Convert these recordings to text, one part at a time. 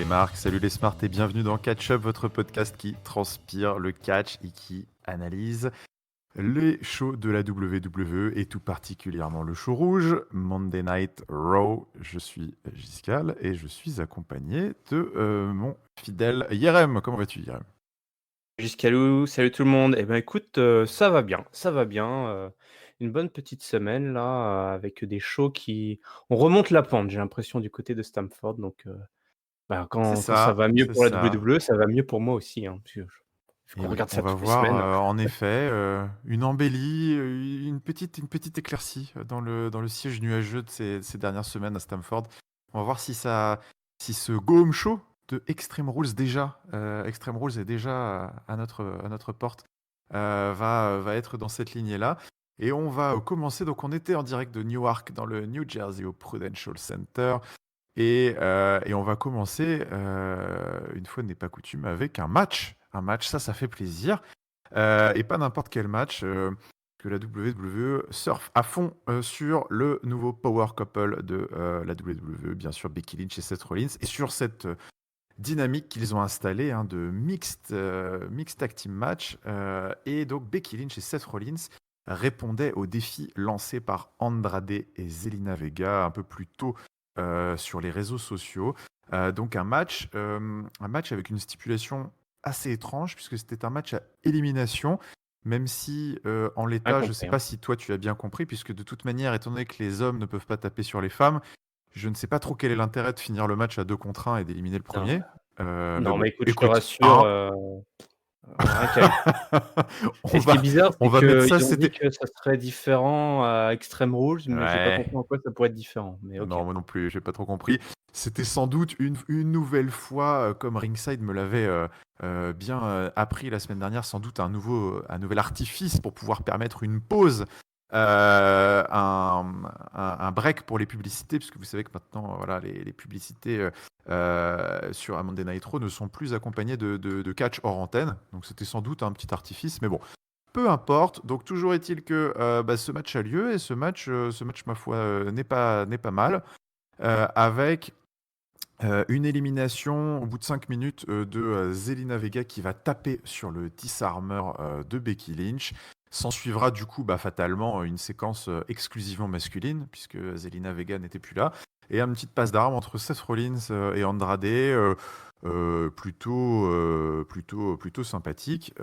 les marques, salut les smarts et bienvenue dans Catch Up, votre podcast qui transpire le catch et qui analyse les shows de la WWE et tout particulièrement le show rouge, Monday Night Raw. Je suis Giscal et je suis accompagné de mon fidèle Yerem. Comment vas-tu, Yerem? Jusqu'alou, salut tout le monde. Eh ben écoute, ça va bien, ça va bien, une bonne petite semaine là, avec des shows qui on remonte la pente, j'ai l'impression du côté de Stamford donc bah, quand ça va mieux C'est pour la ça. WWE, ça va mieux pour moi aussi, hein, parce que vu Et qu'on oui, regarde on ça va toutes les voir semaines. en effet une embellie, une petite éclaircie dans le siège nuageux de ces dernières semaines à Stamford. On va voir si ce Go Home Show de Extreme Rules déjà, Extreme Rules est déjà à notre porte, va être dans cette lignée-là. Et on va commencer, donc on était en direct de Newark dans le New Jersey au Prudential Center. Et on va commencer, une fois n'est pas coutume, avec un match. Un match, ça fait plaisir. Et pas n'importe quel match, que la WWE surfe à fond sur le nouveau power couple de la WWE, bien sûr Becky Lynch et Seth Rollins, et sur cette dynamique qu'ils ont installée hein, de mixed tag team match. Et donc Becky Lynch et Seth Rollins répondaient aux défis lancés par Andrade et Zelina Vega un peu plus tôt sur les réseaux sociaux. Donc un match avec une stipulation assez étrange, puisque c'était un match à élimination, même si en Rien l'état, je ne sais compris, hein. pas si toi tu as bien compris, puisque de toute manière, étant donné que les hommes ne peuvent pas taper sur les femmes, je ne sais pas trop quel est l'intérêt de finir le match à 2 contre 1 et d'éliminer le Non, premier. Mais non, bon, mais écoute, je te écoute, rassure, hein. rien qu'à on et ce qui est va, bizarre, on c'est va mettre ça, qu'ils ont dit c'était... que ça serait différent à Extreme Rules, mais j'ai pas Ouais. compris en quoi ça pourrait être différent, mais OK. Non, moi non plus, j'ai pas trop compris. C'était sans doute une nouvelle fois, comme Ringside me l'avait bien appris la semaine dernière, sans doute un nouvel artifice pour pouvoir permettre une pause, un break pour les publicités, puisque vous savez que maintenant, voilà, les publicités sur Monday Night Raw ne sont plus accompagnées de catch hors antenne. Donc c'était sans doute un petit artifice, mais bon. Peu importe, donc toujours est-il que ce match a lieu et ce match ma foi n'est pas mal, avec une élimination au bout de 5 minutes de Zelina Vega qui va taper sur le disarmer de Becky Lynch. S'en suivra du coup fatalement une séquence exclusivement masculine puisque Zelina Vega n'était plus là, et une petite passe d'armes entre Seth Rollins et Andrade, plutôt sympathique,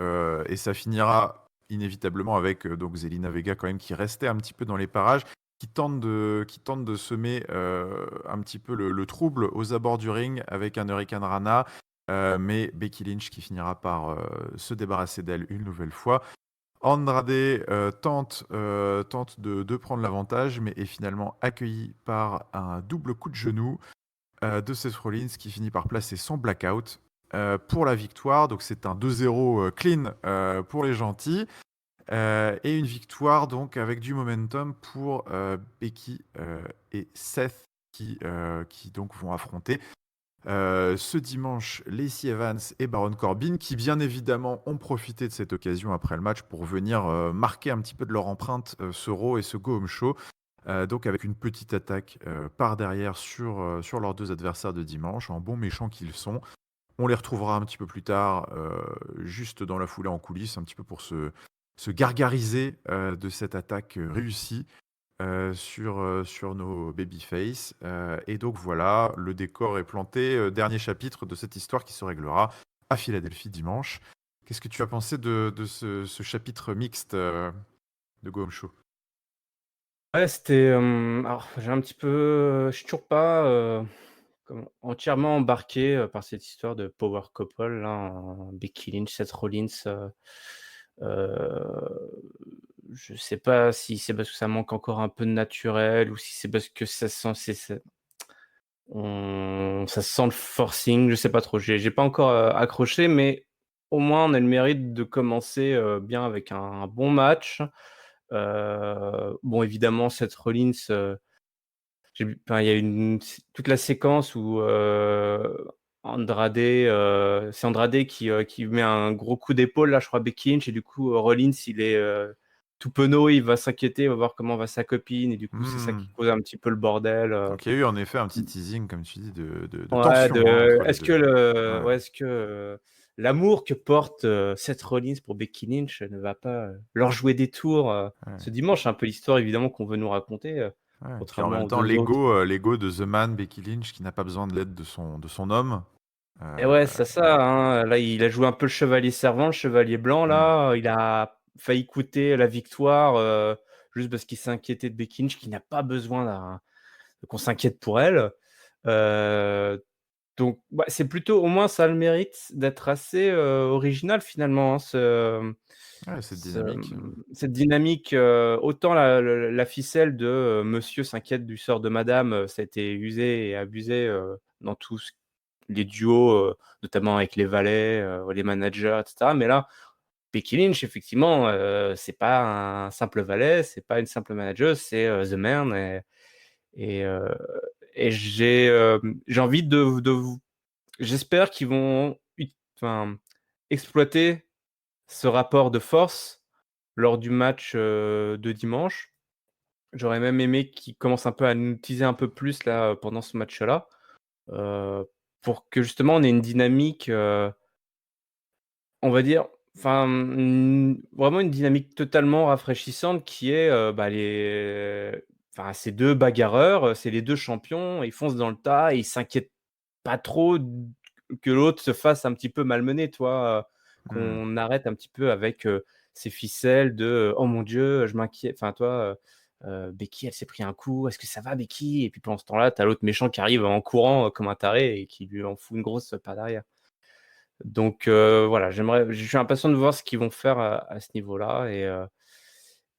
et ça finira inévitablement avec donc Zelina Vega quand même qui restait un petit peu dans les parages, qui tente de semer un petit peu le trouble aux abords du ring avec un Hurricane Rana, mais Becky Lynch qui finira par se débarrasser d'elle une nouvelle fois. Andrade tente de prendre l'avantage, mais est finalement accueilli par un double coup de genou de Seth Rollins qui finit par placer son blackout pour la victoire. Donc c'est un 2-0 clean pour les gentils. Et une victoire donc avec du momentum pour Becky et Seth qui donc vont affronter ce dimanche Lacey Evans et Baron Corbin, qui bien évidemment ont profité de cette occasion après le match pour venir marquer un petit peu de leur empreinte ce Raw et ce Go Home Show. Donc avec une petite attaque par derrière sur leurs deux adversaires de dimanche, en bons méchants qu'ils sont. On les retrouvera un petit peu plus tard, juste dans la foulée en coulisses, un petit peu pour se gargariser de cette attaque réussie sur nos babyface. Et donc voilà, le décor est planté. Dernier chapitre de cette histoire qui se réglera à Philadelphie dimanche. Qu'est-ce que tu as pensé de ce chapitre mixte de Go Home Show? Ouais, c'était, alors j'ai un petit peu, je suis toujours pas, entièrement embarqué, par cette histoire de power couple là, Becky Lynch, Seth Rollins, heu, je sais pas si c'est parce que ça manque encore un peu de naturel ou si c'est parce que ça sent ça sent le forcing, je sais pas trop. J'ai pas encore, accroché, mais au moins on a le mérite de commencer, bien avec un bon match. Bon évidemment Seth Rollins, j'ai vu, enfin, il y a une toute la séquence où, Andrade, c'est Andrade qui met un gros coup d'épaule là, je crois Becky Lynch, et du coup, Rollins il est, tout penaud, il va s'inquiéter, il va voir comment va sa copine, et du coup, c'est ça Hmm. qui cause un petit peu le bordel. Donc il y a eu en effet un petit teasing, comme tu dis, de Ouais, tension hein, entre les est-ce que deux. Ouais. l'amour que porte Seth Rollins pour Becky Lynch ne va pas leur jouer des tours Ouais. ce dimanche? C'est un peu l'histoire évidemment qu'on veut nous raconter, Ouais. Puis en contrairement même aux temps, deux autres. l'ego de The Man, Becky Lynch, qui n'a pas besoin de l'aide de son homme. Et Euh, ouais, c'est ça, hein. Là, il a joué un peu le chevalier servant, le chevalier blanc, hmm. là. Il a failli coûter la victoire juste parce qu'il s'est inquiété de Becky Lynch, qui n'a pas besoin qu'on s'inquiète pour elle. Euh, Donc, c'est plutôt, au moins, ça a le mérite d'être assez original finalement, hein, Ouais, cette dynamique. cette dynamique. Autant la ficelle de Monsieur s'inquiète du sort de Madame, ça a été usé et abusé dans tous les duos, notamment avec les valets, les managers, etc. Mais là, Becky Lynch, effectivement, c'est pas un simple valet, c'est pas une simple manager, c'est The Man. Et, euh, et j'ai envie j'espère qu'ils vont enfin, exploiter ce rapport de force lors du match de dimanche. J'aurais même aimé qu'ils commencent un peu à nous teaser un peu plus là pendant ce match-là, euh, pour que justement on ait une dynamique, on va dire, vraiment une dynamique totalement rafraîchissante qui est ces deux bagarreurs, c'est les deux champions, ils foncent dans le tas et ils s'inquiètent pas trop que l'autre se fasse un petit peu malmener, toi, Hmm. qu'on arrête un petit peu avec ces ficelles de oh mon Dieu, je m'inquiète. Enfin, toi, Becky, elle s'est pris un coup, est-ce que ça va, Becky? Et puis pendant ce temps-là, t'as l'autre méchant qui arrive en courant comme un taré et qui lui en fout une grosse par derrière. Donc voilà, je suis impatient de voir ce qu'ils vont faire à ce niveau-là.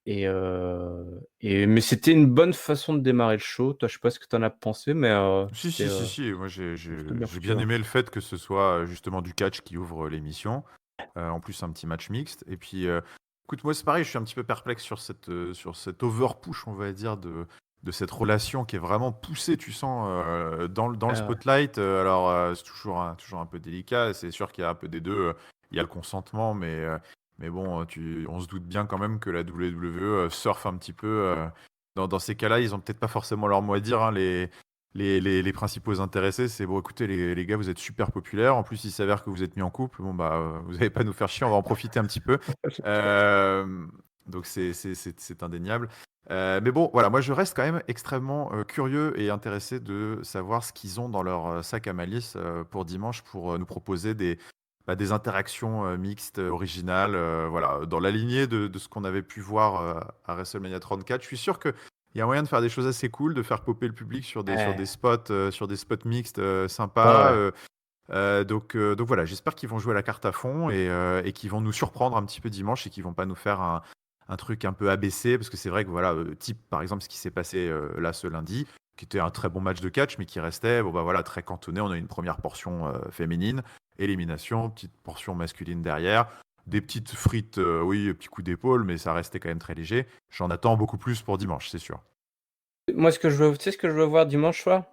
Mais c'était une bonne façon de démarrer le show. Toi, je sais pas ce que tu en as pensé, mais Si, si, si, si. Moi, c'était bien j'ai foutu, bien hein. aimé le fait que ce soit justement du catch qui ouvre l'émission. En plus, un petit match mixte. Et puis, écoute, moi, c'est pareil, je suis un petit peu perplexe sur cette over-push, on va dire, de cette relation qui est vraiment poussée, tu sens, dans le Ouais. spotlight. Alors, c'est toujours un peu délicat. C'est sûr qu'il y a un peu des deux. Il y a le consentement, mais bon, on se doute bien quand même que la WWE surfe un petit peu. Dans ces cas-là, ils ont peut-être pas forcément leur mot à dire, hein, les principaux intéressés. C'est bon, écoutez, les gars, vous êtes super populaires. En plus, il s'avère que vous êtes mis en couple. Bon, bah, vous n'allez pas nous faire chier, on va en profiter un petit peu. Euh, donc, c'est indéniable. Mais bon, voilà, moi, je reste quand même extrêmement curieux et intéressé de savoir ce qu'ils ont dans leur sac à malice pour dimanche pour nous proposer des interactions mixtes, originales, voilà, dans la lignée de ce qu'on avait pu voir à WrestleMania 34. Je suis sûr que il y a moyen de faire des choses assez cool, de faire popper le public Ouais. sur des spots mixtes Ouais, sympas. ouais. Donc voilà, j'espère qu'ils vont jouer à la carte à fond et qu'ils vont nous surprendre un petit peu dimanche et qu'ils vont pas nous faire un truc un peu abaissé, parce que c'est vrai que voilà, type par exemple ce qui s'est passé là ce lundi, qui était un très bon match de catch, mais qui restait bon bah voilà très cantonné. On a une première portion féminine, élimination, petite portion masculine derrière. Des petites frites, oui, petit coup d'épaule, mais ça restait quand même très léger. J'en attends beaucoup plus pour dimanche, c'est sûr. Moi, tu sais ce que je veux voir dimanche soir?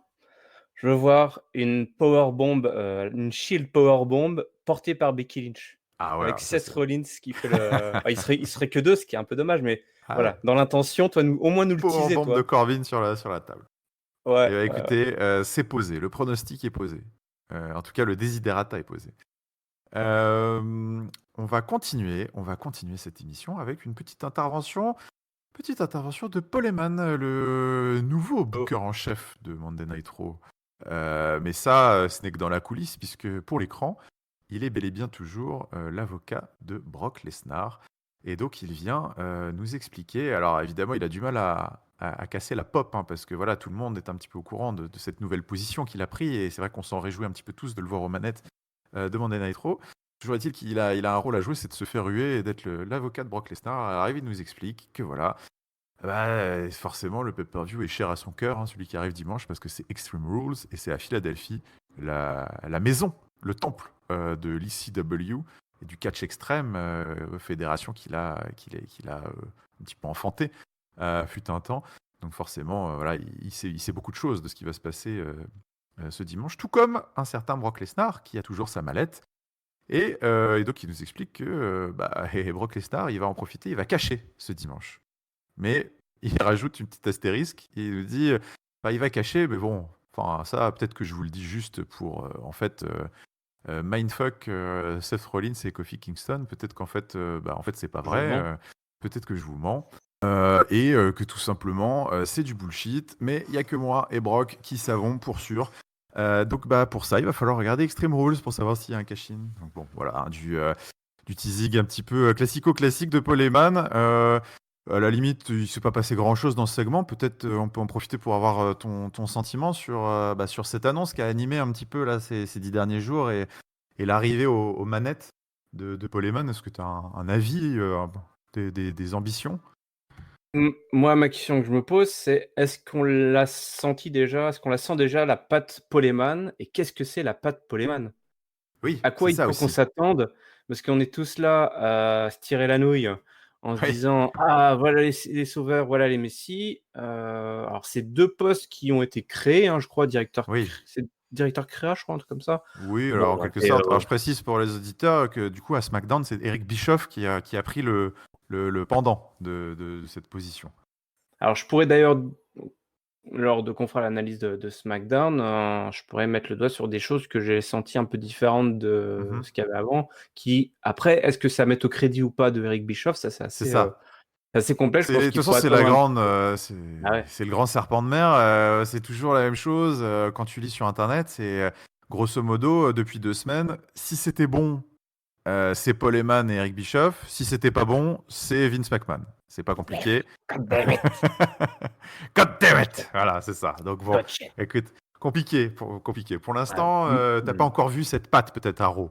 Je veux voir une power bomb, une Shield power bomb portée par Becky Lynch, Ah ouais, avec alors ça Seth c'est. Rollins qui fait le. Il serait que deux, ce qui est un peu dommage, mais Ah ouais. voilà, dans l'intention, toi, au moins nous le Power teaser, bomb de toi. Corbin sur la table. Et Ouais, bah, ouais. écoutez, c'est posé, le pronostic est posé. En tout cas, le desiderata est posé. On va continuer cette émission avec une petite intervention de Paul Heyman, le nouveau Oh. booker en chef de Monday Night Raw. Mais ça, ce n'est que dans la coulisse, puisque pour l'écran, il est bel et bien toujours l'avocat de Brock Lesnar. Et donc, il vient nous expliquer. Alors, évidemment, il a du mal à casser la pop, hein, parce que voilà, tout le monde est un petit peu au courant de cette nouvelle position qu'il a pris. Et c'est vrai qu'on s'en réjouit un petit peu tous de le voir aux manettes de Monday Night Raw. Toujours est-il il a un rôle à jouer, c'est de se faire huer et d'être l'avocat de Brock Lesnar. Alors, il nous explique que voilà, bah, forcément, le pay-per-view est cher à son cœur, hein, celui qui arrive dimanche, parce que c'est Extreme Rules et c'est à Philadelphie, la maison, le temple de l'ECW et du catch extrême, fédération qu'il a un petit peu enfanté, fut un temps. Donc forcément, voilà, il sait beaucoup de choses de ce qui va se passer ce dimanche, tout comme un certain Brock Lesnar qui a toujours sa mallette Et donc, il nous explique que et Brock Lesnar, il va en profiter, il va cacher ce dimanche. Mais il rajoute une petite astérisque et il nous dit il va cacher, mais bon, enfin, ça, peut-être que je vous le dis juste pour mindfuck Seth Rollins et Kofi Kingston. Peut-être qu'en fait, en fait, c'est pas Je vrai. mens. Peut-être que je vous mens. Et que tout simplement, c'est du bullshit. Mais il y a que moi et Brock qui savons pour sûr. Donc, pour ça, il va falloir regarder Extreme Rules pour savoir s'il y a un cash-in. Donc, bon, voilà, hein, du teasing un petit peu classico-classique de Paul Heyman. À la limite, il ne s'est pas passé grand-chose dans ce segment. Peut-être on peut en profiter pour avoir ton sentiment sur cette annonce qui a animé un petit peu là, ces 10 derniers jours et l'arrivée aux manettes de Paul Heyman. Est-ce que tu as un avis, des ambitions? Moi, ma question que je me pose, c'est est-ce qu'on l'a senti déjà? Est-ce qu'on la sent déjà, la patte Paul Heyman? Et qu'est-ce que c'est la patte Paul Heyman? Oui, À c'est quoi il ça faut qu'on aussi. s'attende? Parce qu'on est tous là à se tirer la nouille en se Oui, disant: «Ah voilà les sauveurs, voilà les messies». Alors c'est 2 postes qui ont été créés, hein, je crois, oui. c'est directeur créa, je crois, un truc comme ça? Oui, Bon, alors en voilà quelque et sorte. Alors je précise pour les auditeurs que du coup à SmackDown, c'est Eric Bischoff qui a pris le pendant de cette position. alors je pourrais d'ailleurs, lors de qu'on fera l'analyse de SmackDown, je pourrais mettre le doigt sur des choses que j'ai senties un peu différentes de Mhm. ce qu'il y avait avant, qui après, est-ce que ça met au crédit ou pas de Eric Bischoff? Ça, C'est ça. c'est assez complexe. Je De pense toute qu'il façon, faut c'est la attendre un petit grande, peu. Ah ouais. c'est le grand serpent de mer. C'est toujours la même chose quand tu lis sur Internet. C'est grosso modo depuis 2 semaines. Si c'était bon, c'est Paul Heyman et Eric Bischoff. Si c'était pas bon, c'est Vince McMahon. C'est pas compliqué. God damn it. God damn Gotcha. it! Voilà, c'est ça. Donc bon, Gotcha. écoute, compliqué. Pour Ouais. l'instant, t'as pas encore vu cette patte peut-être à Raw.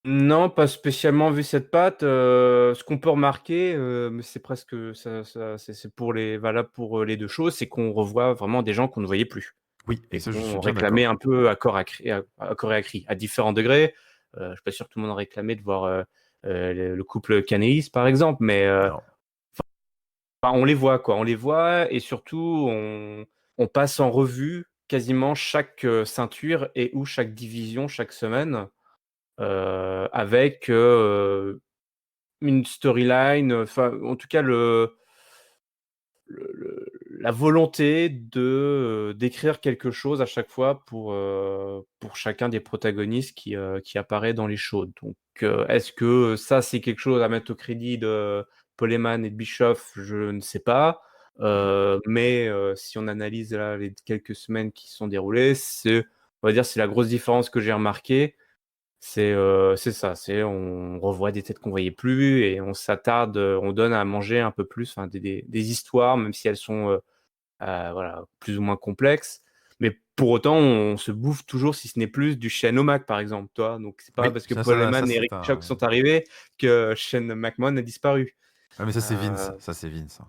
Non, pas spécialement vu cette patte, ce qu'on peut remarquer, mais c'est presque ça c'est pour les valable pour, les 2 choses, c'est qu'on revoit vraiment des gens qu'on ne voyait plus Oui, et et ça, je suis qu'on bien réclamait d'accord. un peu à corps et à cri, à différents degrés. Je suis pas sûr que tout le monde réclamait de voir, le couple Canellis, par exemple, mais, Non. on les voit, quoi. On les voit et surtout on passe en revue quasiment chaque, ceinture et ou chaque division chaque semaine, avec, une storyline, enfin, en tout cas la volonté de, d'écrire quelque chose à chaque fois pour chacun des protagonistes qui apparaît dans les shows. Donc, est-ce que ça, c'est quelque chose à mettre au crédit de Paul Heyman et de Bischoff? Je ne sais pas. Mmh. Mais, si on analyse là les quelques semaines qui se sont déroulées, on va dire, c'est la grosse différence que j'ai remarquée. C'est ça, c'est on revoit des têtes qu'on voyait plus et on s'attarde, on donne à manger un peu plus, enfin des histoires, même si elles sont, voilà, plus ou moins complexes. Mais pour autant, on se bouffe toujours, si ce n'est plus, du Shane O'Mac, par exemple, tu vois? Donc c'est pas Oui, parce que ça Paul ça ça Heyman et c'est Eric un Bischoff sont arrivés que Shane McMahon a disparu. mais ça, c'est Vince. Heu, Ça, c'est Vince, hein.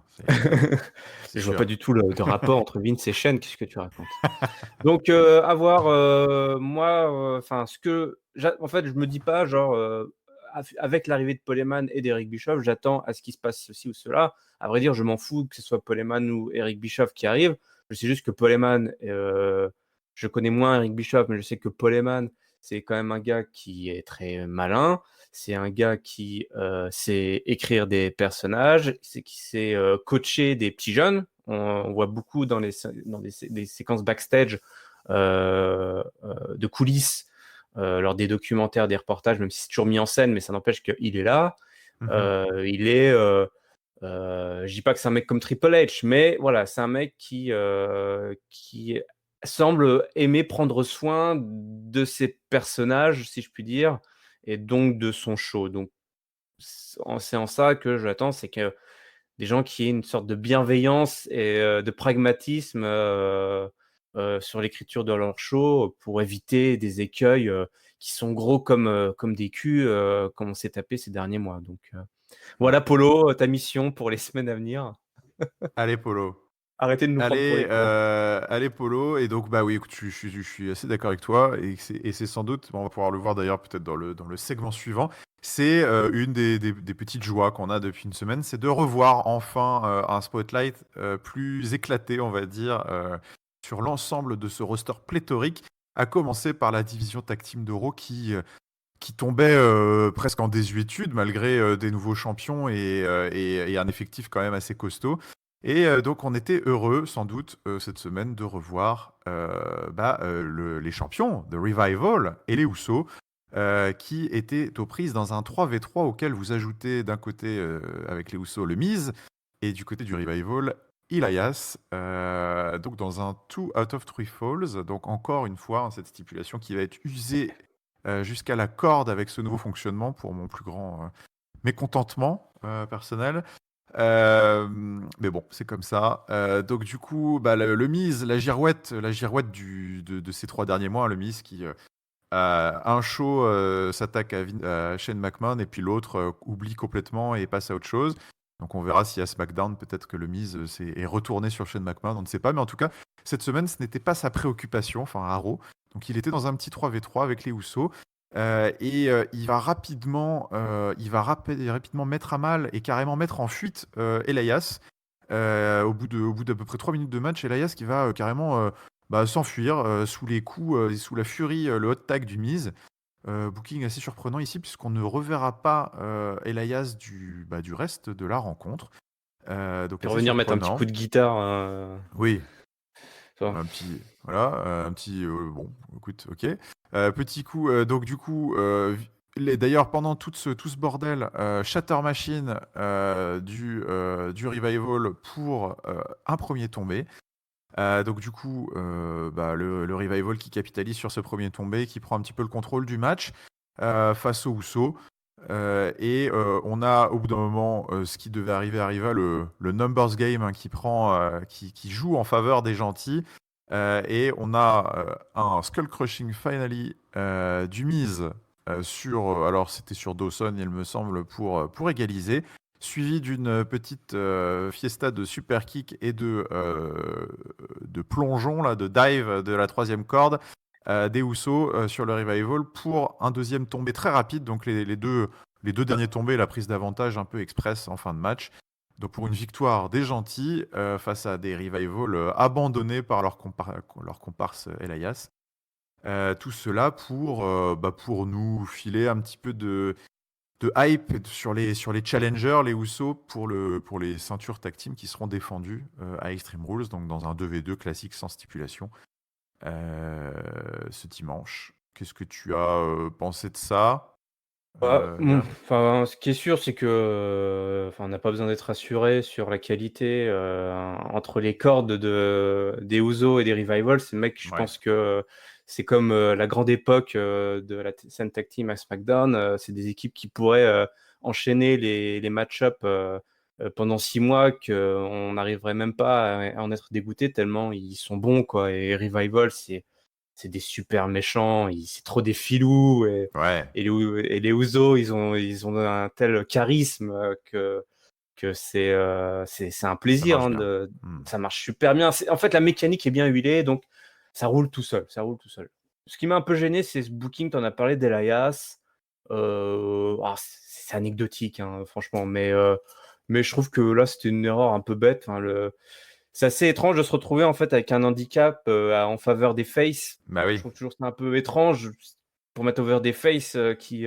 C'est je vois pas sûr. du tout le rapport entre Vince et Shane, qu'est-ce que tu racontes? Donc, à voir, moi, enfin, en fait, je me dis pas genre, avec l'arrivée de Paul Heyman et d'Eric Bischoff, j'attends à ce qu'il se passe ceci ou cela. À vrai dire, je m'en fous que ce soit Paul Heyman ou Eric Bischoff qui arrive. Je sais juste que Paul Heyman, je connais moins Eric Bischoff, mais je sais que Paul Heyman, c'est quand même un gars qui est très malin. C'est un gars qui, sait écrire des personnages, qui sait, coacher des petits jeunes. On voit beaucoup dans des séquences backstage, de coulisses, lors des documentaires, des reportages, même si c'est toujours mis en scène, mais ça n'empêche qu'il est là. Mmh. Il est, je dis pas que c'est un mec comme Triple H, mais voilà, c'est un mec qui semble aimer prendre soin de ses personnages, si je puis dire, et donc de son show. Donc c'est en ça que je l'attends, c'est que des gens qui aient une sorte de bienveillance et de pragmatisme, sur l'écriture de leur show pour éviter des écueils, qui sont gros comme des culs, comme on s'est tapé ces derniers mois. Donc, Ouais. voilà Polo, ta mission pour les semaines à venir. Allez Polo. Arrêtez de nous prendre pour Allez, des cons. allez Polo. Et donc, oui, écoute, je suis assez d'accord avec toi et c'est sans doute, on va pouvoir le voir d'ailleurs peut-être dans le segment suivant, c'est, une des petites joies qu'on a depuis une semaine, c'est de revoir enfin, un spotlight, plus éclaté, on va dire, sur l'ensemble de ce roster pléthorique, à commencer par la division tag team de Raw qui, qui tombait presque en désuétude malgré des nouveaux champions et un effectif quand même assez costaud. Et donc on était heureux sans doute cette semaine de revoir les champions de Revival et les Usos qui étaient aux prises dans un 3v3 auquel vous ajoutez d'un côté avec les Usos le Miz et du côté du Revival Elias, donc dans un 2 out of 3 falls, donc encore une fois, hein, cette stipulation qui va être usée jusqu'à la corde avec ce nouveau fonctionnement pour mon plus grand mécontentement personnel. Mais bon, c'est comme ça. Donc du coup, le Miz, la girouette de ces 3 derniers mois, le Miz qui un show s'attaque à Shane McMahon et puis l'autre oublie complètement et passe à autre chose. Donc on verra si à SmackDown, peut-être que le Miz est retourné sur Shane McMahon, on ne sait pas. Mais en tout cas, cette semaine, ce n'était pas sa préoccupation, enfin à Raw. Donc il était dans un petit 3v3 avec les Usos. Il va rapidement mettre à mal et carrément mettre en fuite Elias. Au bout d'à peu près 3 minutes de match, Elias qui va carrément s'enfuir sous les coups et sous la furie, le hot tag du Miz. Booking assez surprenant ici puisqu'on ne reverra pas Elias du reste de la rencontre. Donc Et assez revenir mettre un petit surprenant. coup de guitare, Oui, tu vois? un petit, voilà, un petit, bon, écoute, ok. Petit coup, donc du coup, d'ailleurs, pendant tout ce bordel, Shatter Machine du Revival pour un premier tombé. Donc du coup, le Revival qui capitalise sur ce premier tombé, qui prend un petit peu le contrôle du match face aux Usos. On a au bout d'un moment ce qui devait arriva, le numbers game hein, qui joue en faveur des gentils. Et on a un skull crushing finally du Miz alors c'était sur Dawson il me semble pour égaliser, suivi d'une petite fiesta de super kick et de plongeon là, de dive de la troisième corde des Usos sur le Revival pour un deuxième tombé très rapide. Donc les deux derniers tombés, la prise d'avantage un peu express en fin de match. Donc pour une victoire des gentils face à des Revival abandonnés par leur comparse Elias. Tout cela pour nous filer un petit peu de hype sur les challengers, les Usos, pour les ceintures tag team qui seront défendues à Extreme Rules, donc dans un 2v2 classique sans stipulation ce dimanche. Qu'est-ce que tu as pensé de ça, Bah, Yann? enfin, ce qui est sûr, c'est que, on n'a pas besoin d'être rassuré sur la qualité, entre les cordes des Usos et des Revival. Ces mecs, je Ouais. pense que c'est comme, la grande époque, de la scène tag team à SmackDown. C'est des équipes qui pourraient, enchaîner les match-up, pendant 6 mois qu'on n'arriverait même pas à en être dégoûté tellement ils sont bons, quoi. Et Revival, c'est des super méchants, c'est trop des filous Ouais. et les Usos, ils ont un tel charisme que c'est un Ça plaisir marche hein, bien. Hmm. ça marche super bien. En fait, la mécanique est bien huilée, donc ça roule tout seul, ça roule tout seul. Ce qui m'a un peu gêné, c'est ce booking, tu en as parlé d'Elias. C'est anecdotique, hein, franchement, mais je trouve que là, c'était une erreur un peu bête. Enfin, c'est assez étrange de se retrouver en fait avec un handicap en faveur des faces. Bah Je oui. trouve toujours ça un peu étrange pour mettre over des faces qui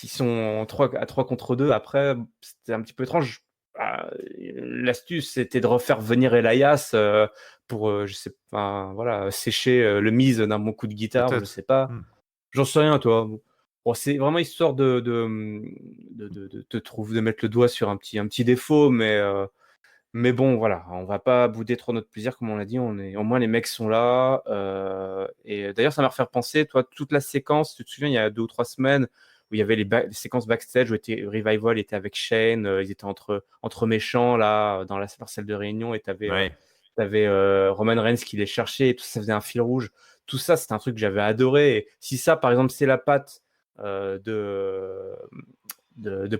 sont à 3 contre 2. Après, c'était un petit peu étrange. L'astuce, c'était de refaire venir Elias pour, je sais pas, voilà, sécher le mise d'un bon coup de guitare, ou je Peut-être. sais pas. Hmm. J'en sais rien, toi. Bon, c'est vraiment histoire de mettre le doigt sur un petit défaut, mais bon, voilà, on va pas bouder trop notre plaisir, comme on l'a dit. Au moins, les mecs sont là. Et d'ailleurs, ça m'a refait penser, toi, toute la séquence, tu te souviens, il y a 2 ou 3 semaines, où il y avait les séquences backstage où Revival était avec Shane, ils étaient entre méchants, là, dans leur salle de réunion, et Ouais. t'avais Roman Reigns qui les cherchait, et tout ça faisait un fil rouge. Tout ça, c'est un truc que j'avais adoré. Et si ça, par exemple, c'est la patte de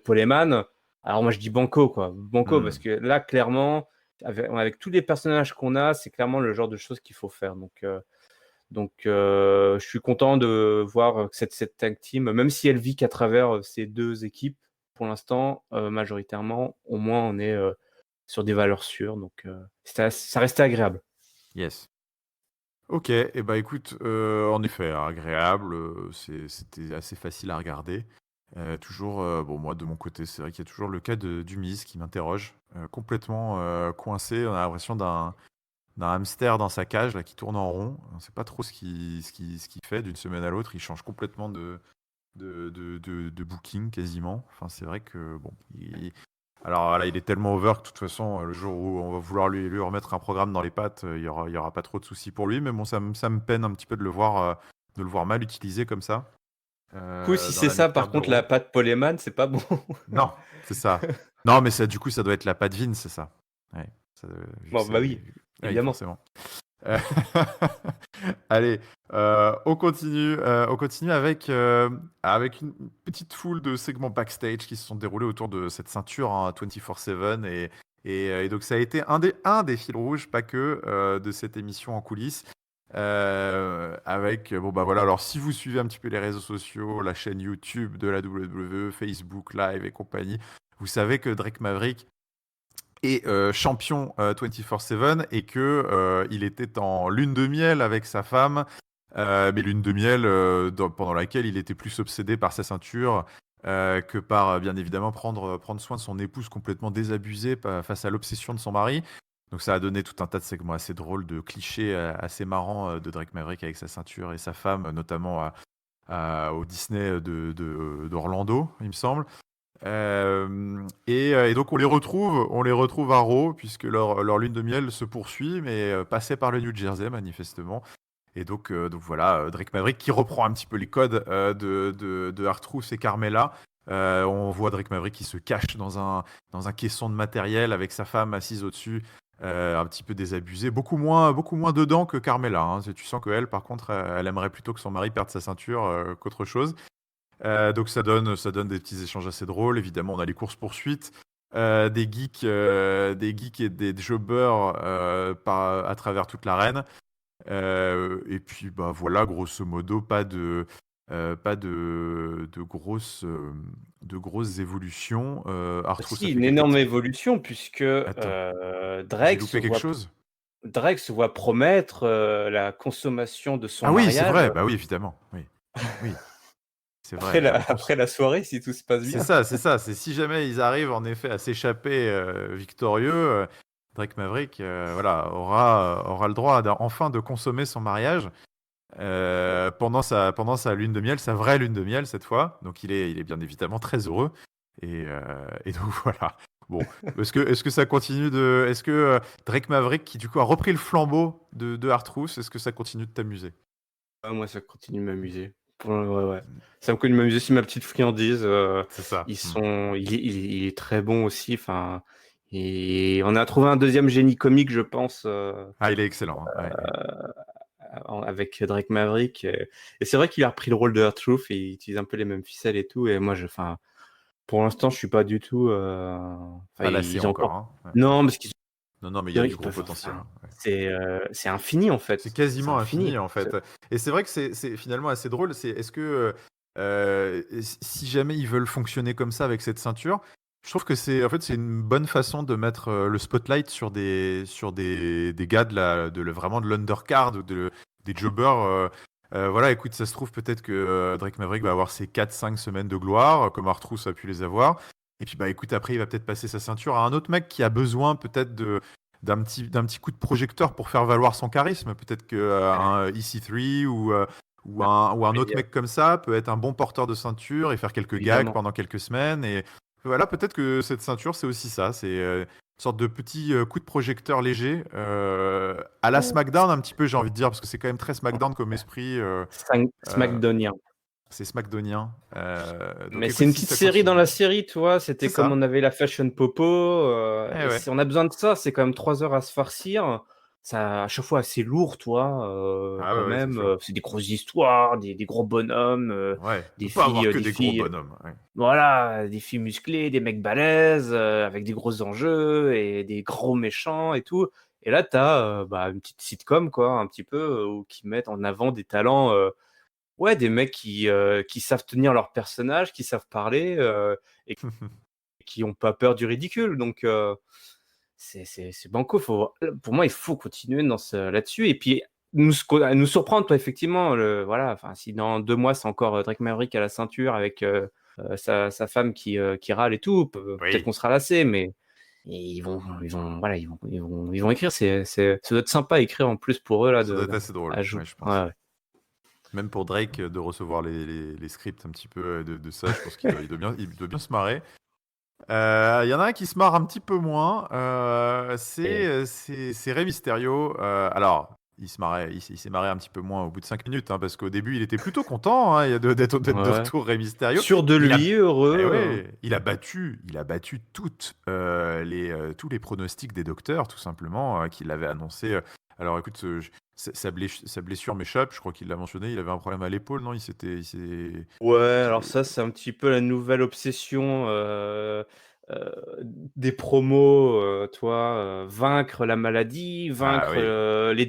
Paul Heyman, alors moi je dis banco, quoi. Banco, parce que là, clairement, avec tous les personnages qu'on a, c'est clairement le genre de choses qu'il faut faire. Donc, je suis content de voir que cette tag team, même si elle vit qu'à travers ces deux équipes, pour l'instant, majoritairement, au moins on est sur des valeurs sûres. Donc, ça restait agréable. Yes. Ok, et bah écoute, en effet, agréable, c'était assez facile à regarder. Toujours, bon moi de mon côté, c'est vrai qu'il y a toujours le cas du Miz qui m'interroge, complètement, coincé. On a l'impression d'un hamster dans sa cage là qui tourne en rond. On ne sait pas trop ce qu'il fait d'une semaine à l'autre. Il change complètement de booking quasiment. Enfin, c'est vrai que bon, alors voilà, il est tellement over que de toute façon, le jour où on va vouloir lui remettre un programme dans les pattes, il y aura pas trop de soucis pour lui. Mais bon, ça me peine un petit peu de le voir mal utilisé comme ça, Du coup, si dans c'est la ça, par mid-card de contre, la Raw. patte Poleman, c'est pas bon. Non, c'est ça. Non, mais ça, du coup, ça doit être la patte Vince, c'est ça. Ouais, vu que Bon, bah c'est. oui, Oui, évidemment. forcément. Euh, Allez, on continue avec une petite foule de segments backstage qui se sont déroulés autour de cette ceinture, hein, 24/7 et donc ça a été un des fils rouges, pas que, de cette émission en coulisses. Avec bon bah voilà, alors si vous suivez un petit peu les réseaux sociaux, la chaîne YouTube de la WWE, Facebook Live et compagnie, vous savez que Drake Maverick est champion 24/7 et que il était en lune de miel avec sa femme, mais lune de miel pendant laquelle il était plus obsédé par sa ceinture que par bien évidemment prendre soin de son épouse complètement désabusée face à l'obsession de son mari. Donc ça a donné tout un tas de segments assez drôles, de clichés assez marrants de Drake Maverick avec sa ceinture et sa femme, notamment au Disney d'Orlando, il me semble. Et donc on les retrouve à Raw puisque leur lune de miel se poursuit, mais passée par le New Jersey manifestement. Et donc voilà, Drake Maverick qui reprend un petit peu les codes de R-Truth et Carmella. On voit Drake Maverick qui se cache dans un caisson de matériel avec sa femme assise au-dessus, un petit peu désabusée, beaucoup moins dedans que Carmella, hein. Tu sens qu'elle, par contre, elle aimerait plutôt que son mari perde sa ceinture qu'autre chose. Donc ça donne des petits échanges assez drôles. Évidemment, on a les courses-poursuites, des geeks et des jobbers à travers toute l'arène. Et puis, bah voilà, grosso modo, pas de grosses évolutions. Arthur, ça Si, fait une quelques énorme petits. évolution puisque Attends, j'ai Drake se loupé quelque voit, chose? Drake se voit promettre la consommation de son Ah oui, c'est mariage vrai, bah oui, évidemment. Oui, oui, c'est après vrai. la, après la soirée, si tout se passe C'est bien. ça, c'est ça. C'est si jamais ils arrivent en effet à s'échapper victorieux, Drake Maverick, voilà, aura le droit enfin de consommer son mariage pendant sa lune de miel, sa vraie lune de miel cette fois. Donc il est bien évidemment très heureux. Et donc voilà. Bon, est-ce que ça continue est-ce que Drake Maverick, qui du coup a repris le flambeau de R-Truth, est-ce que ça continue de t'amuser? Ah, moi, ça continue de m'amuser. Ouais, ouais. Ça me continue de m'amuser, c'est ma petite friandise. C'est ça. Ils sont, il est très bon aussi. Enfin, et on a trouvé un deuxième génie comique, je pense, Ah, il est excellent, hein. Ouais, ouais. avec Drake Maverick. Et c'est vrai qu'il a repris le rôle de R-Truth et il utilise un peu les mêmes ficelles et tout. Et moi, enfin, pour l'instant, je suis pas du tout. Enfin, Pas lassé ils ont encore, encore. hein. Ouais. Non, parce qu'ils Non, non, mais il y a du ils gros peuvent. potentiel, Enfin, hein. Ouais. c'est infini en C'est fait. C'est quasiment infini infini. en fait. Et c'est vrai que c'est finalement assez drôle. Est-ce que si jamais ils veulent fonctionner comme ça avec cette ceinture, je trouve que c'est une bonne façon de mettre le spotlight sur des gars vraiment de l'undercard ou des jobbers. Voilà, écoute, ça se trouve peut-être que Drake Maverick va avoir ses 4-5 semaines de gloire, comme R-Truth a pu les avoir. Et puis bah écoute, après il va peut-être passer sa ceinture à un autre mec qui a besoin peut-être d'un petit coup de projecteur pour faire valoir son charisme. Peut-être qu'un EC3 ou un autre Mais, mec comme ça peut être un bon porteur de ceinture et faire quelques gags évidemment. pendant quelques semaines. Et voilà, peut-être que cette ceinture, c'est aussi ça. C'est une sorte de petit coup de projecteur léger à la SmackDown un petit peu, j'ai envie de dire, parce que c'est quand même très SmackDown comme esprit. Euh, SmackDownien. c'est SmackDownien. Donc Mais c'est écoute, une si petite ça série dans continue. la série, tu vois. C'est C'était comme ça. on avait la Fashion Popo. Eh Et ouais. on a besoin de ça. C'est quand même 3 heures à se farcir. Ça, à chaque fois, assez lourd, toi. Ah Quand ouais, ouais, c'est même. sûr. C'est des grosses histoires, des gros bonhommes, Ouais. On des peut pas avoir filles, que des des gros filles. bonhommes. Ouais. Voilà, des filles musclées, des mecs balèzes, avec des gros enjeux et des gros méchants et tout. Et là, t'as bah, une petite sitcom, quoi, un petit peu, où qui mettent en avant des talents. Ouais, des mecs qui savent tenir leur personnage, qui savent parler, et qui ont pas peur du ridicule. Donc, c'est banco. Pour moi, il faut continuer là-dessus. Et puis, nous surprendre, toi, effectivement. Voilà, enfin, si dans 2 mois, c'est encore Drake Maverick à la ceinture avec sa femme qui râle et tout, peut-être Oui, qu'on sera lassé, mais voilà, ils vont écrire. Ça doit être sympa à écrire en plus pour eux là, ça doit être assez drôle, à jouer. ouais, je Ouais, pense. ouais. Même pour Drake, de recevoir les scripts un petit peu de ça, je pense qu'il doit bien se marrer. Il y en a un qui se marre un petit peu moins, Et- c'est Rey Mysterio. Alors, il s'est marré un petit peu moins au bout de 5 minutes, hein, parce qu'au début, il était plutôt content, hein, d'être de ouais. retour, Rey Mysterio. Sûr de Il a, lui, heureux. ouais, il a battu tous les pronostics des docteurs, tout simplement, qui l'avaient annoncé. Alors, écoute, sa blessure m'échappe. Je crois qu'il l'a mentionné. Il avait un problème à l'épaule, non? Ouais, Il alors est- ça, c'est un petit peu la nouvelle obsession des promos, toi, vaincre la maladie, Ah vaincre oui. les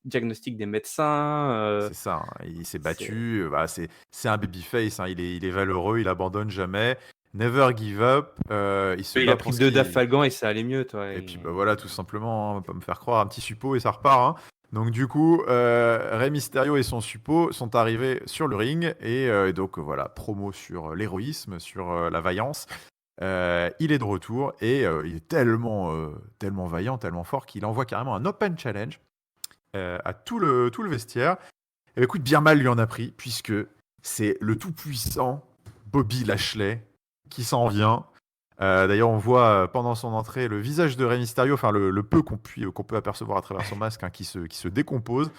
diagnostics des médecins. C'est ça, hein. Il s'est C'est... battu. Bah, c'est un babyface, hein. Il est valeureux, il abandonne jamais. Never give up. Il se Il a bat pris pour ce 2 qui. Dafalgan et ça allait mieux, toi. Et puis bah voilà, tout simplement, hein, on va pas me faire croire un petit suppo et ça repart, hein. Donc du coup, Rey Mysterio et son suppo sont arrivés sur le ring et donc voilà, promo sur l'héroïsme, sur la vaillance. Il est de retour et il est tellement vaillant, tellement fort qu'il envoie carrément un open challenge à tout le vestiaire. Et écoute, bien mal lui en a pris, puisque c'est le tout-puissant Bobby Lashley qui s'en vient. D'ailleurs, on voit pendant son entrée le visage de Rey Mysterio, enfin le peu qu'on peut apercevoir à travers son masque, hein, qui se décompose.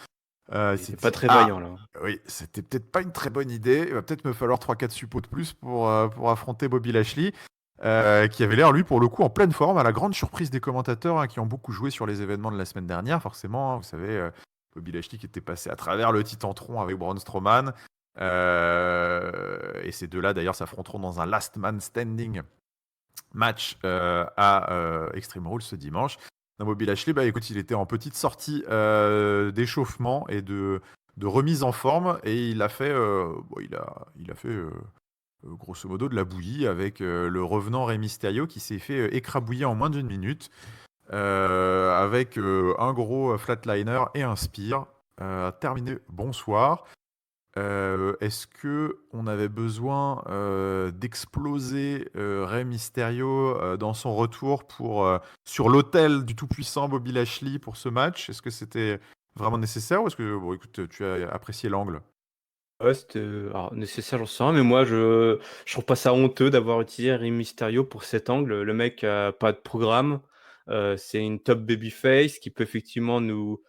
Il était pas C'est très vaillant, là. oui, c'était peut-être pas une très bonne idée. Il va peut-être me falloir 3-4 suppos de plus pour affronter Bobby Lashley, qui avait l'air, lui, pour le coup, en pleine forme, à la grande surprise des commentateurs, hein, qui ont beaucoup joué sur les événements de la semaine dernière, forcément, hein, vous savez, Bobby Lashley qui était passé à travers le Titantron avec Braun Strowman. Et ces deux-là, d'ailleurs, s'affronteront dans un Last Man Standing match à Extreme Rules ce dimanche. Bobby Lashley, bah écoute, il était en petite sortie d'échauffement et de remise en forme et il a fait grosso modo de la bouillie avec le revenant Rey Mysterio qui s'est fait écrabouiller en moins d'une minute avec un gros flatliner et un spear. Terminé, bonsoir. Est-ce que on avait besoin d'exploser Rey Mysterio dans son retour sur l'autel du tout-puissant Bobby Lashley pour ce match? Est-ce que c'était vraiment nécessaire ou est-ce que, bon, écoute, tu as apprécié l'angle? Ouais, c'était alors, nécessaire, j'en sais rien, mais moi, je trouve pas ça honteux d'avoir utilisé Rey Mysterio pour cet angle. Le mec a pas de programme. C'est une top babyface qui peut effectivement nous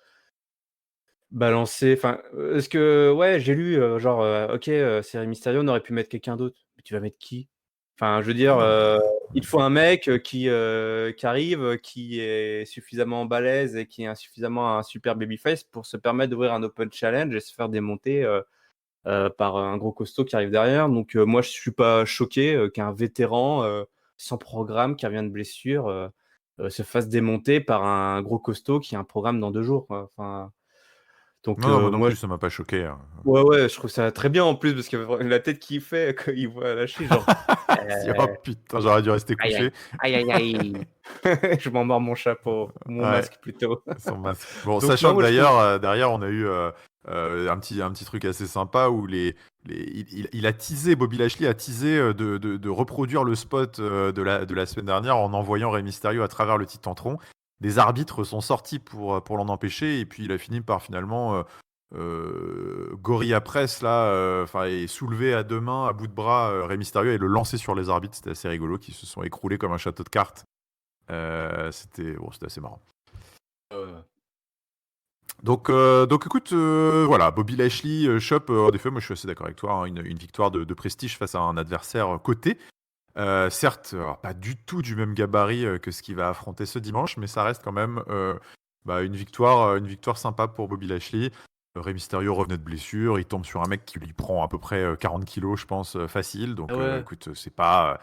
balancer. Enfin, est-ce que, ouais, j'ai lu, genre, ok, c'est Rey Mysterio, on aurait pu mettre quelqu'un d'autre. Mais tu vas mettre qui? Enfin, je veux Ah dire, non, mais il te faut un mec qui arrive, qui est suffisamment balèze et qui est suffisamment un super babyface pour se permettre d'ouvrir un open challenge et se faire démonter par un gros costaud qui arrive derrière. Donc moi, je suis pas choqué qu'un vétéran sans programme qui revient de blessure se fasse démonter par un gros costaud qui a un programme dans 2 jours, quoi. Enfin, donc non, non, moi non moi, plus, ça m'a pas choqué, hein. ouais, ouais, je trouve ça très bien en plus parce que la tête qu'il fait quand il voit lâcher, genre, Oh putain, j'aurais dû rester aïe, couché. aïe, aïe, aïe, aïe. Je m'en mords mon chapeau, mon Ouais. masque plutôt. Son masque. Bon, Donc non, sachant que moi je trouve. d'ailleurs, derrière, on a eu un petit truc assez sympa où il a teasé, Bobby Lashley a teasé de reproduire le spot de la semaine dernière en envoyant Rey Mysterio à travers le Titantron. Des arbitres sont sortis pour l'en empêcher et puis il a fini par finalement Gorilla Press là, enfin et soulever à 2 mains, à bout de bras, Rey Mysterio et le lancer sur les arbitres. C'était assez rigolo, qui se sont écroulés comme un château de cartes. C'était assez marrant. Donc écoute, voilà, Bobby Lashley chope, en effet, moi je suis assez d'accord avec toi, hein, une victoire de prestige face à un adversaire coté. Certes, alors, pas du tout du même gabarit que ce qu'il va affronter ce dimanche, mais ça reste quand même une victoire sympa pour Bobby Lashley. Rey Mysterio revenait de blessure, il tombe sur un mec qui lui prend à peu près 40 kilos, je pense, facile. Ah Donc ouais, écoute, c'est pas,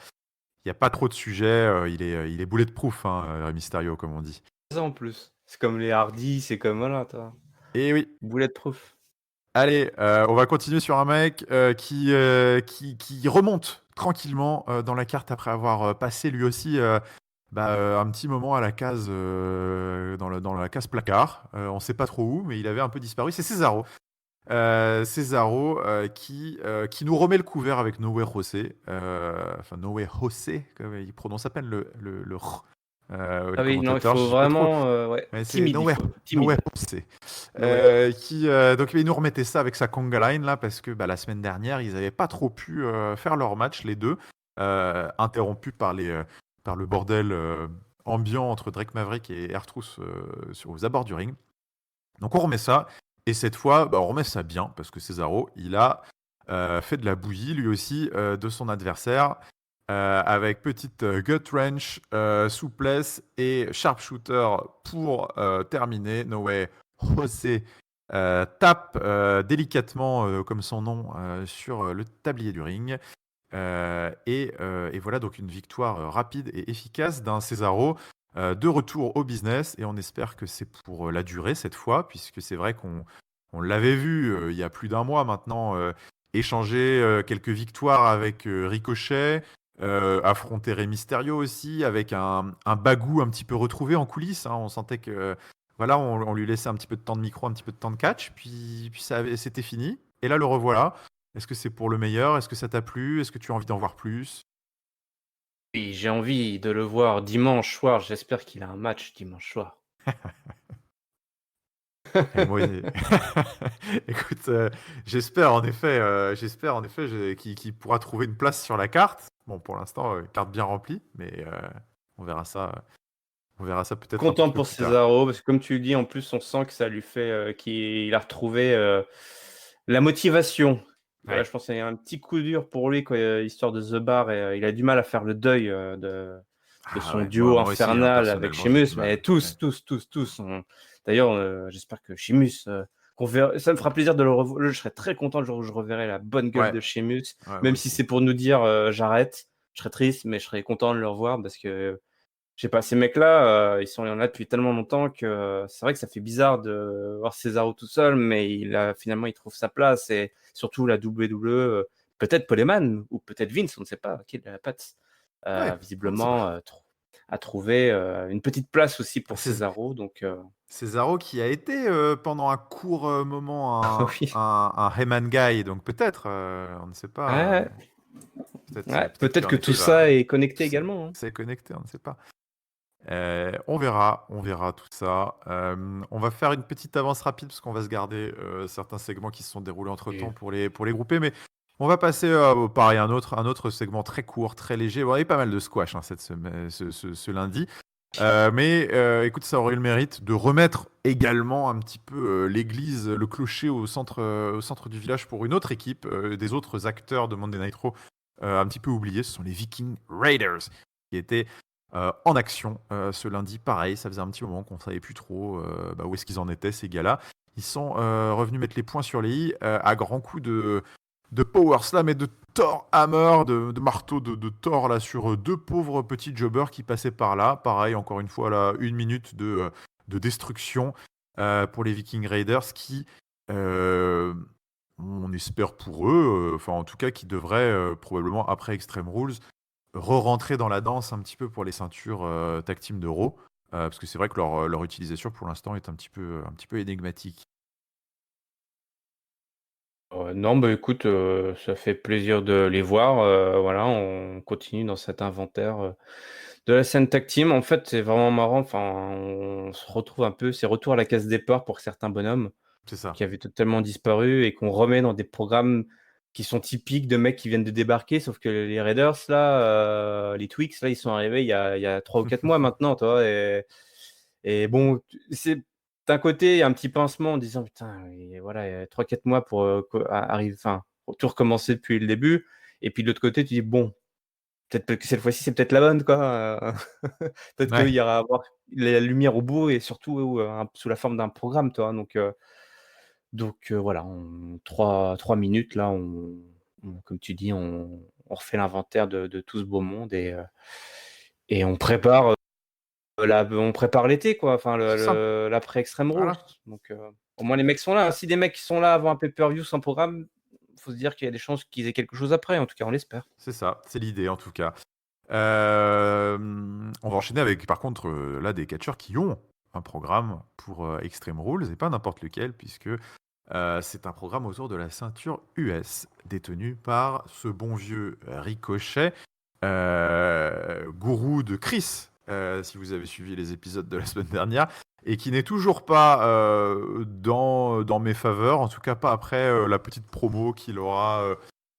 il n'y a pas trop de sujets, il est bulletproof, hein, Rey Mysterio, comme on dit. ça en plus. C'est comme les Hardy, c'est comme voilà, toi. Et oui. Bulletproof. Allez, on va continuer sur un mec qui remonte tranquillement dans la carte après avoir passé lui aussi un petit moment à la case, dans la case placard. On sait pas trop où, mais il avait un peu disparu. C'est Cesaro. Cesaro qui nous remet le couvert avec No Way José. Enfin, No Way José, comme il prononce à peine le R. Ah Le oui, non, il commentateur, je faut sais pas trop. vraiment, ouais, Mais c'est timide, il faut No Way timide. José. No way. Donc il nous remettait ça avec sa conga line là parce que la semaine dernière ils avaient pas trop pu faire leur match les deux, interrompus par le bordel ambiant entre Drake Maverick et R-Truth aux abords du ring. Donc on remet ça et cette fois on remet ça bien parce que Cesaro il a fait de la bouillie lui aussi de son adversaire. Avec petite gut wrench, souplesse et sharpshooter pour terminer. No Way José tape délicatement, comme son nom, sur le tablier du ring. Et voilà donc une victoire rapide et efficace d'un Cesaro de retour au business. Et on espère que c'est pour la durée cette fois, puisque c'est vrai qu'on l'avait vu il y a plus d'un mois maintenant échanger quelques victoires avec Ricochet. Affronter Rey Mysterio aussi avec un Bagou un petit peu retrouvé en coulisses. On sentait que voilà, on lui laissait un petit peu de temps de micro, un petit peu de temps de catch, puis c'était fini. Et là, le revoilà. Est-ce que c'est pour le meilleur? Est-ce que ça t'a plu? Est-ce que tu as envie d'en voir plus? Et j'ai envie de le voir dimanche soir. J'espère qu'il a un match dimanche soir. Et moi, écoute, j'espère en effet qu'il pourra trouver une place sur la carte. Bon, pour l'instant, carte bien remplie, mais on verra ça. On verra ça peut-être un petit Content peu pour plus tard. Cesaro, parce que comme tu le dis, en plus, on sent que ça lui fait qu'il a retrouvé la motivation. Voilà, Ouais. je pense qu'il y a un petit coup dur pour lui, quoi, histoire de The Bar, et il a du mal à faire le deuil de Ah son ouais, duo moi aussi, hein, infernal avec personnellement, j'ai Sheamus, du mais mal. Ouais. tous. D'ailleurs, j'espère que Sheamus, ça me fera plaisir de le revoir. Je serais très content le jour où je reverrai la bonne gueule Ouais, de Sheamus, ouais, moi même si aussi. c'est pour nous dire j'arrête. Je serais triste, mais je serais content de le revoir parce que je sais pas, ces mecs-là, il y en a depuis tellement longtemps que c'est vrai que ça fait bizarre de voir Cesaro tout seul, mais finalement, il trouve sa place et surtout la WWE, peut-être Paul Heyman ou peut-être Vince, on ne sait pas, qui est de la patte, Ouais, on ne sait visiblement, pas. a trouvé une petite place aussi pour Cés- Cesaro. Donc, Cesaro qui a été pendant un court moment oui. un Heyman guy, donc peut-être, on ne sait pas. Ouais, ouais, Peut-être peut-être qu'en que effet, tout ça est connecté c'est également, hein. c'est connecté, on ne sait pas. On verra tout ça. On va faire une petite avance rapide parce qu'on va se garder certains segments qui se sont déroulés entre-temps Et- pour les grouper, mais on va passer pareil, un autre segment très court, très léger. Bon, il y a pas mal de squash cette semaine, ce lundi. Mais écoute, ça aurait eu le mérite de remettre également un petit peu l'église, le clocher au centre du village pour une autre équipe, des autres acteurs de Monday Night Raw un petit peu oubliés. Ce sont les Viking Raiders qui étaient en action ce lundi. Pareil, ça faisait un petit moment qu'on ne savait plus trop où est-ce qu'ils en étaient, ces gars-là. Ils sont revenus mettre les points sur les i à grands coups de Power Slam et de Thor Hammer, de marteau de Thor là, sur deux pauvres petits jobbers qui passaient par là. Pareil, encore une fois, là, une minute de destruction pour les Viking Raiders qui, on espère pour eux, enfin en tout cas, qui devraient probablement après Extreme Rules re-rentrer dans la danse un petit peu pour les ceintures tag team d'Euro. Parce que c'est vrai que leur utilisation pour l'instant est un petit peu énigmatique. Non, bah écoute, ça fait plaisir de les voir. Voilà, on continue dans cet inventaire de la scène tag team. En fait, c'est vraiment marrant. Enfin, on se retrouve un peu, c'est retour à la case départ pour certains bonhommes C'est ça. qui avaient totalement disparu et qu'on remet dans des programmes qui sont typiques de mecs qui viennent de débarquer. Sauf que les Raiders, là, les Twix, là, ils sont arrivés il y a 3 ou 4 mois maintenant, toi. Et bon, c'est d'un côté, il y a un petit pincement en disant putain, et voilà, il y a 3-4 mois pour enfin, pour tout recommencer depuis le début. Et puis de l'autre côté, tu dis bon, peut-être que cette fois-ci, c'est peut-être la bonne, quoi. Peut-être qu'il Ouais. y aura à avoir la lumière au bout et surtout sous la forme d'un programme, toi. Donc voilà, 3 minutes là, comme tu dis, on refait l'inventaire de tout ce beau monde et on prépare l'été, quoi, enfin C'est ça. l'après Extreme Rules. Voilà. Donc au moins les mecs sont là. Si des mecs qui sont là avant un pay-per-view sans programme, faut se dire qu'il y a des chances qu'ils aient quelque chose après, en tout cas on l'espère. C'est ça, c'est l'idée en tout cas. On va enchaîner avec, par contre, là, des catcheurs qui ont un programme pour Extreme Rules, et pas n'importe lequel, puisque c'est un programme autour de la ceinture US, détenu par ce bon vieux Ricochet, gourou de Chris, si vous avez suivi les épisodes de la semaine dernière, et qui n'est toujours pas dans mes faveurs, en tout cas pas après la petite promo qu'il aura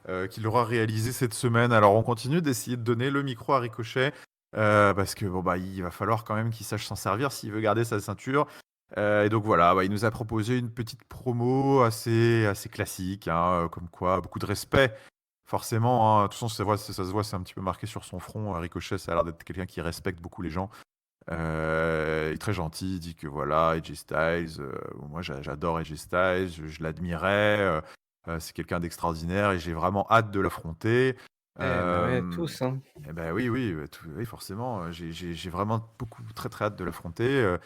réalisée cette semaine. Alors on continue d'essayer de donner le micro à Ricochet, parce que bon, bah, il va falloir quand même qu'il sache s'en servir s'il veut garder sa ceinture. Et donc voilà, bah, il nous a proposé une petite promo assez classique, hein, comme quoi beaucoup de respect. Forcément, hein. De toute façon, ça se voit, c'est un petit peu marqué sur son front. Ricochet, ça a l'air d'être quelqu'un qui respecte beaucoup les gens. Il est très gentil, il dit que voilà, AJ Styles, moi j'adore AJ Styles, je l'admirais, c'est quelqu'un d'extraordinaire et j'ai vraiment hâte de l'affronter. Bah ouais, Euh, tous, hein. eh ben oui, oui, oui, forcément, j'ai vraiment très très hâte de l'affronter.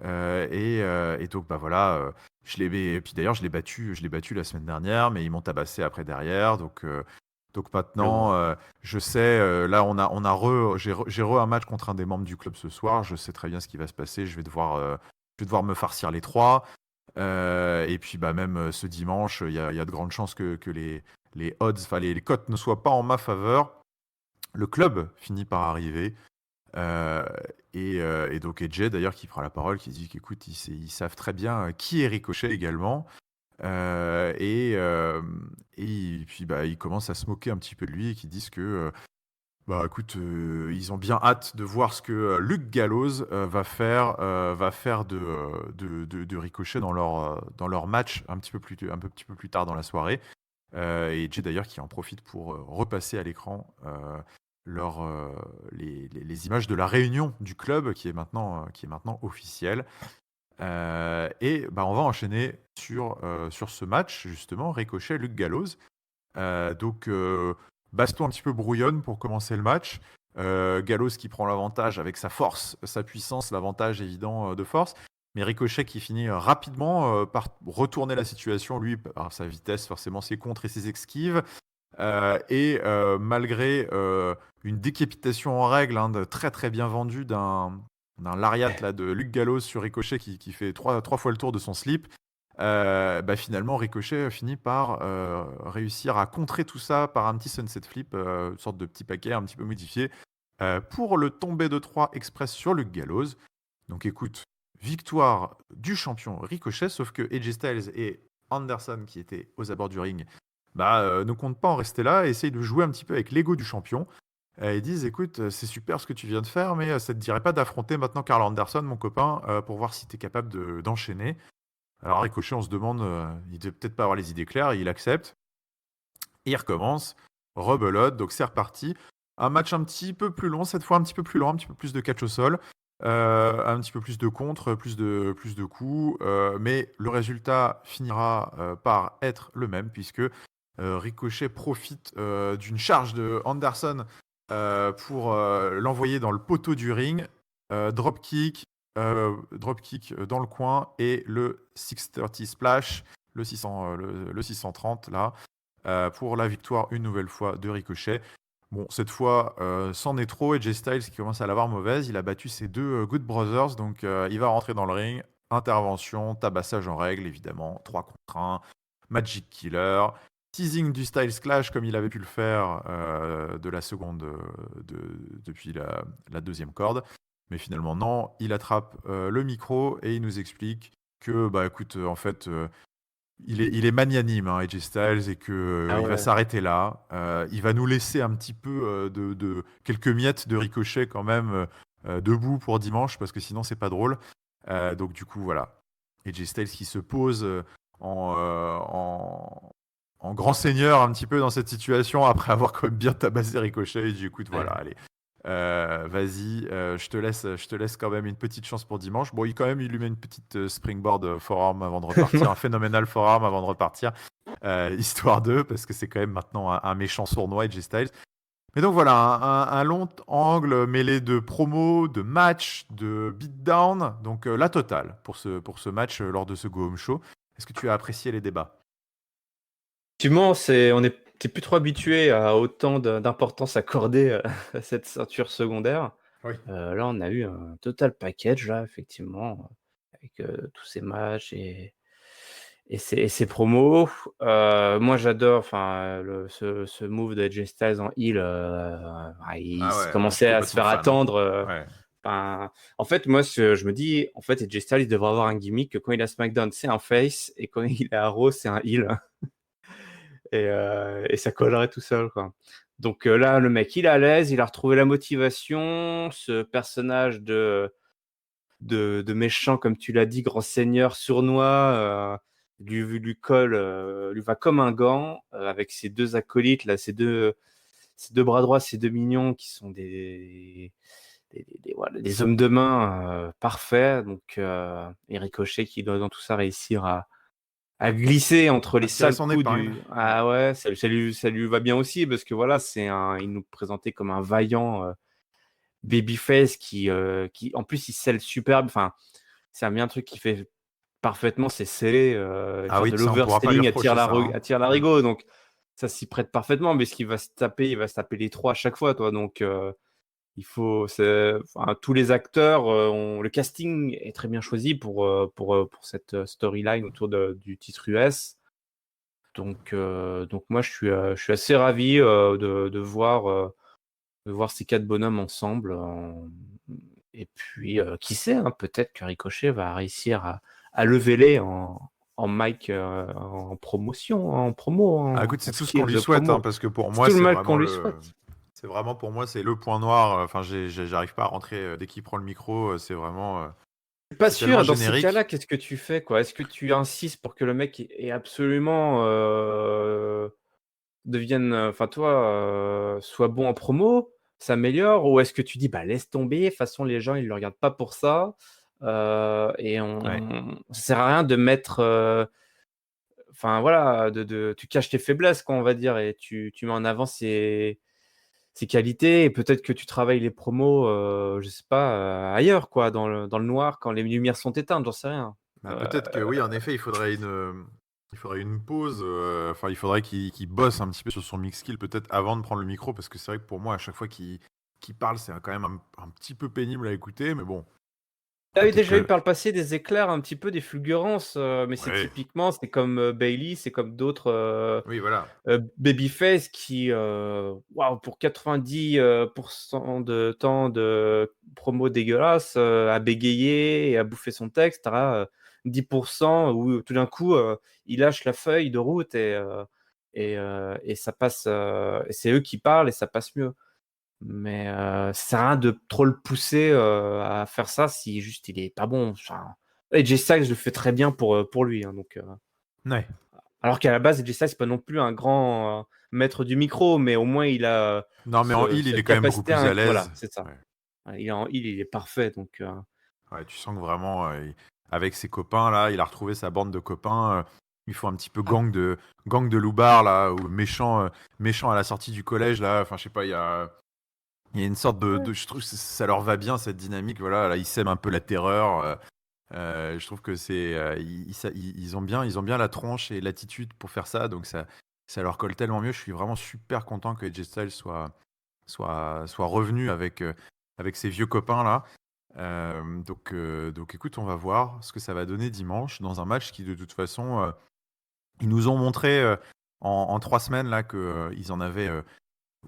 Et donc bah voilà, et puis d'ailleurs je l'ai battu la semaine dernière, mais ils m'ont tabassé après derrière, donc Je vois. maintenant je sais, là j'ai un match contre un des membres du club ce soir, je sais très bien ce qui va se passer, je vais devoir me farcir les trois. Et puis bah même ce dimanche, il y a de grandes chances que les odds, enfin les cotes ne soient pas en ma faveur. Le club finit par arriver. Euh, et donc AJ d'ailleurs qui prend la parole, qui dit qu'écoute, ils savent très bien qui est Ricochet également. Et puis bah, ils commencent à se moquer un petit peu de lui et qui disent que bah écoute, ils ont bien hâte de voir ce que Luke Gallows va faire de Ricochet dans leur match petit peu plus tard dans la soirée. Et Jay d'ailleurs qui en profite pour repasser à l'écran leur, les images de la réunion du club qui est maintenant officielle. Et bah, on va enchaîner sur ce match, justement, Ricochet, Luke Gallows. Baston un petit peu brouillonne pour commencer le match. Gallows qui prend l'avantage avec sa force, sa puissance, l'avantage évident de force. Mais Ricochet qui finit rapidement par retourner la situation, lui, par sa vitesse, forcément, ses contres et ses esquives. Malgré une décapitation en règle, hein, très très bien vendue d'un lariat là, de Luke Gallows sur Ricochet qui fait trois fois le tour de son slip, bah finalement Ricochet finit par réussir à contrer tout ça par un petit sunset flip, une sorte de petit paquet un petit peu modifié, pour le tomber de 3 express sur Luke Gallows. Donc écoute, victoire du champion Ricochet, sauf que AJ Styles et Anderson, qui étaient aux abords du ring, bah, ne comptent pas en rester là et essayent de jouer un petit peu avec l'ego du champion. Ils disent écoute, c'est super ce que tu viens de faire, mais ça te dirait pas d'affronter maintenant Carl Anderson, mon copain, pour voir si tu es capable d'enchaîner. Alors Ricochet, on se demande, il devait peut-être pas avoir les idées claires, il accepte. Et il recommence, rebelote, donc c'est reparti. Un match un petit peu plus long, cette fois un petit peu plus lent, un petit peu plus de catch au sol, un petit peu plus de contre, plus de coups, mais le résultat finira par être le même, puisque Ricochet profite d'une charge de Anderson pour l'envoyer dans le poteau du ring, dropkick, dans le coin et le 630 splash, le 630 là, pour la victoire une nouvelle fois de Ricochet. Bon, cette fois, c'en est trop. AJ Styles qui commence à l'avoir mauvaise. Il a battu ses deux Good Brothers, donc il va rentrer dans le ring. Intervention, tabassage en règle, évidemment. 3 contre 1. Magic Killer. Teasing du Styles Clash comme il avait pu le faire de la seconde, depuis la deuxième corde. Mais finalement, non. Il attrape le micro et il nous explique que, bah écoute, en fait, il est magnanime, hein, AJ Styles, et que Ah il va ouais. s'arrêter là. Il va nous laisser un petit peu de quelques miettes de Ricochet quand même debout pour dimanche, parce que sinon c'est pas drôle. Donc du coup voilà, AJ Styles qui se pose en, euh, en en grand seigneur un petit peu dans cette situation après avoir quand même bien tabassé Ricochet. Il dit écoute voilà, Ouais. allez, vas-y, je te laisse quand même une petite chance pour dimanche. Bon, il lui met une petite springboard forearm avant de repartir, un phénoménal forearm avant de repartir, histoire d'eux, parce que c'est quand même maintenant un méchant sournois, AJ Styles. Mais donc voilà, un long angle mêlé de promos, de matchs, de beatdown, donc la totale pour ce match lors de ce Go Home Show. Est-ce que tu as apprécié les débats? Effectivement, t'es plus trop habitué à autant d'importance accordée à cette ceinture secondaire. Oui. Là, on a eu un total package, là, effectivement, avec tous ces matchs et ces promos. Moi, j'adore ce move de AJ Styles en heel. Il Ah ouais, moi je suis commençait à se complètement faire fan, hein. attendre. Ouais. En fait, moi, je me dis, en fait, AJ Styles, il devrait avoir un gimmick que quand il est à SmackDown, c'est un face, et quand il est à Raw, c'est un heel. Et ça collerait tout seul, quoi. Donc là, le mec, il est à l'aise, il a retrouvé la motivation. Ce personnage de méchant, comme tu l'as dit, grand seigneur sournois, lui va comme un gant, avec ses deux acolytes, là, ses deux bras droits, ses deux mignons, qui sont voilà, des hommes de main parfaits. Donc, et Ricochet qui doit dans tout ça réussir à glisser entre les À tirer sales son coups épingle. du. Ah ouais, ça lui va bien aussi, parce que voilà, il nous présentait comme un vaillant babyface qui, en plus, il scelle superbe. Enfin, c'est bien un truc qui fait parfaitement, c'est sceller, Ah faire oui, de ça on pourra pas lui l'overselling reprocher ça, hein. à tire Mm. larigot. Donc, ça s'y prête parfaitement, mais ce qu'il va se taper, il va se taper les trois à chaque fois, toi. Donc, tous les acteurs, le casting est très bien choisi pour cette storyline autour du titre US. Donc moi, je suis assez ravi de voir ces quatre bonhommes ensemble. Et puis, qui sait, hein, peut-être que Ricochet va réussir à lever les en mic, en promotion, en promo, Ah, en, écoute, c'est en tout ce qu'on skill lui de souhaite, hein, promo. parce que pour C'est moi, tout le c'est mal qu'on vraiment lui le. souhaite. C'est vraiment pour moi, c'est le point noir. Enfin, j'arrive pas à rentrer dès qu'il prend le micro. C'est vraiment. Pas C'est tellement sûr, dans ces cas-là, générique. qu'est-ce que tu fais, quoi? Est-ce que tu insistes pour que le mec ait absolument devienne, enfin toi, soit bon en promo, s'améliore, ou est-ce que tu dis bah laisse tomber, de toute façon les gens ils le regardent pas pour ça, et Ouais. ça sert à rien de mettre, enfin voilà, tu caches tes faiblesses, quoi, on va dire, et tu mets en avant ses qualités, et peut-être que tu travailles les promos, je sais pas, ailleurs, quoi, dans le noir, quand les lumières sont éteintes, j'en sais rien. Bah, peut-être que oui, en effet, il faudrait une pause. Enfin, il faudrait qu'il bosse un petit peu sur son mix skill peut-être avant de prendre le micro, parce que c'est vrai que pour moi, à chaque fois qu'il parle, c'est quand même un petit peu pénible à écouter. Mais bon, Il y avait peut-être déjà eu que. par le passé des éclairs, un petit peu des fulgurances, mais Ouais. c'est comme Bailey, c'est comme d'autres Oui, voilà. babyface qui, waouh, pour 90 de temps de promo dégueulasse, à bégayer et à bouffer son texte, t'as 10% où tout d'un coup il lâche la feuille de route et ça passe, et c'est eux qui parlent et ça passe mieux. Mais ça sert à rien de trop le pousser à faire ça si juste il est pas bon. Enfin, AJ Styles le fait très bien pour lui, hein, donc, Ouais. alors qu'à la base, AJ Styles c'est pas non plus un grand maître du micro, mais au moins il a Non, mais en heal, il est cette quand même beaucoup capacité plus à voilà, l'aise. c'est ça. Ouais. Ouais, il est en heal, il est parfait, donc Ouais, tu sens que vraiment, avec ses copains, là, il a retrouvé sa bande de copains. Il faut un petit peu gang de loupards, là, ou méchant à la sortie du collège, là. Enfin, je sais pas, il y a une sorte je trouve que ça leur va bien, cette dynamique. Voilà, là, ils sèment un peu la terreur. Je trouve que ils ont bien la tronche et l'attitude pour faire ça, donc ça leur colle tellement mieux. Je suis vraiment super content que AJ Styles soit revenu avec ses vieux copains là. Donc écoute, on va voir ce que ça va donner dimanche dans un match qui de toute façon, ils nous ont montré en 3 semaines là qu'ils en avaient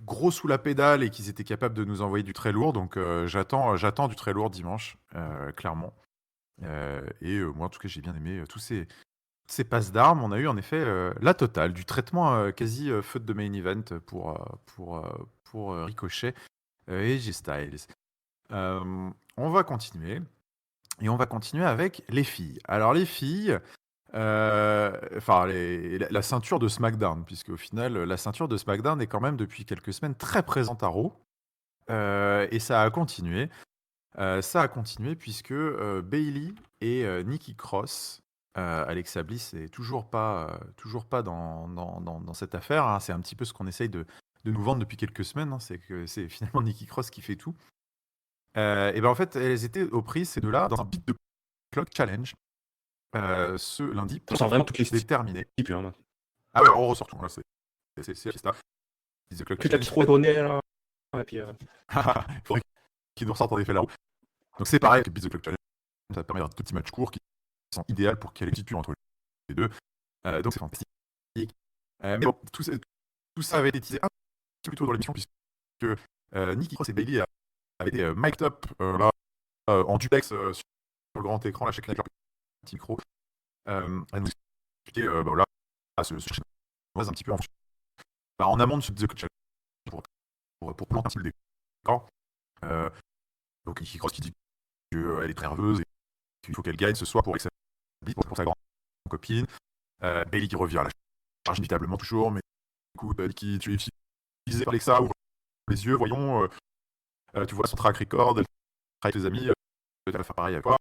gros sous la pédale et qu'ils étaient capables de nous envoyer du très lourd. Donc j'attends du très lourd dimanche, clairement. Moi en tout cas j'ai bien aimé tous ces passes d'armes. On a eu en effet la totale du traitement quasi feu de main event pour Ricochet et G-Styles. On va continuer. Et on va continuer avec les filles. Alors les filles, enfin la ceinture de SmackDown, puisque au final la ceinture de SmackDown est quand même depuis quelques semaines très présente à Raw. Et ça a continué. Puisque Bayley et Nikki Cross, Alexa Bliss est toujours pas dans cette affaire, hein. C'est un petit peu ce qu'on essaye de nous vendre depuis quelques semaines, hein. C'est que c'est finalement Nikki Cross qui fait tout. Et ben en fait, elles étaient aux prises, ces deux-là, dans un Beat the Clock Challenge, ce lundi, on pour sort vraiment toutes les déterminer. stipulations, hein. Ah ouais, on ressort tout, là, c'est la fiesta. Beat the Clock Toute la Challenge. petite retournée là, et puis Faudrait qui nous ressortent en effet la roue. Donc c'est pareil avec Beat the Clock Challenge, ça permet d'avoir des petits matchs courts qui sont idéaux pour qu'il y ait les petites pubs entre les deux. Donc c'est fantastique. Mais bon, tout ça avait été teasé un petit peu plus tôt dans l'émission, puisque Nikki Cross et Bailey avaient été mic'd up là, en duplex sur le grand écran, là, chacun avec leur petit micro. À nous expliquer voilà, ce chinoise un petit peu en amont de ce The Clock Challenge pour planter un petit peu le décor. Donc Nikki Cross qui dit qu'elle est très nerveuse et qu'il faut qu'elle gagne ce soir pour sa grande copine. Bailey qui revient à la charge inévitablement toujours, mais écoute, Nikki, tu es utilisé par Alexa, ouvre les yeux, voyons, tu vois son track record, elle travaille avec tes amis, elle va faire pareil avec toi.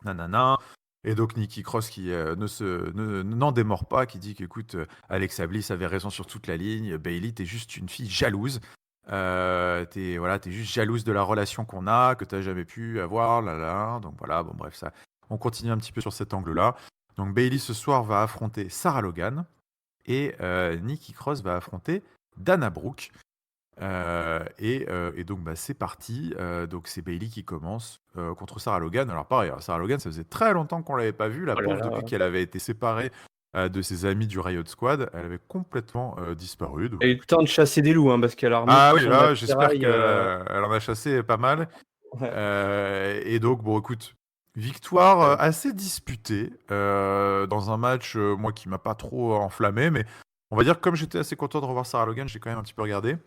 Nanana. Et donc Nikki Cross qui n'en démord pas, qui dit qu'écoute, Alexa Bliss avait raison sur toute la ligne, Bailey, t'es juste une fille jalouse. T'es juste jalouse de la relation qu'on a, que t'as jamais pu avoir, là. Donc voilà, bon bref, ça, on continue un petit peu sur cet angle-là. Donc Bailey ce soir va affronter Sarah Logan et Nikki Cross va affronter Dana Brooke. Et donc c'est parti. Donc c'est Bailey qui commence contre Sarah Logan. Alors pareil, Sarah Logan, ça faisait très longtemps qu'on l'avait pas vue. La Oh là pauvre, là. depuis qu'elle avait été séparée de ses amis du Riot Squad, elle avait complètement disparu. Donc Elle a eu le temps de chasser des loups, hein, parce qu'elle a remis ah tout oui, son là, j'espère attirail. qu'elle en a chassé pas mal. Ouais. Et donc, bon, écoute, victoire Ouais. assez disputée dans un match, moi, qui m'a pas trop enflammé, mais on va dire que comme j'étais assez content de revoir Sarah Logan, j'ai quand même un petit peu regardé.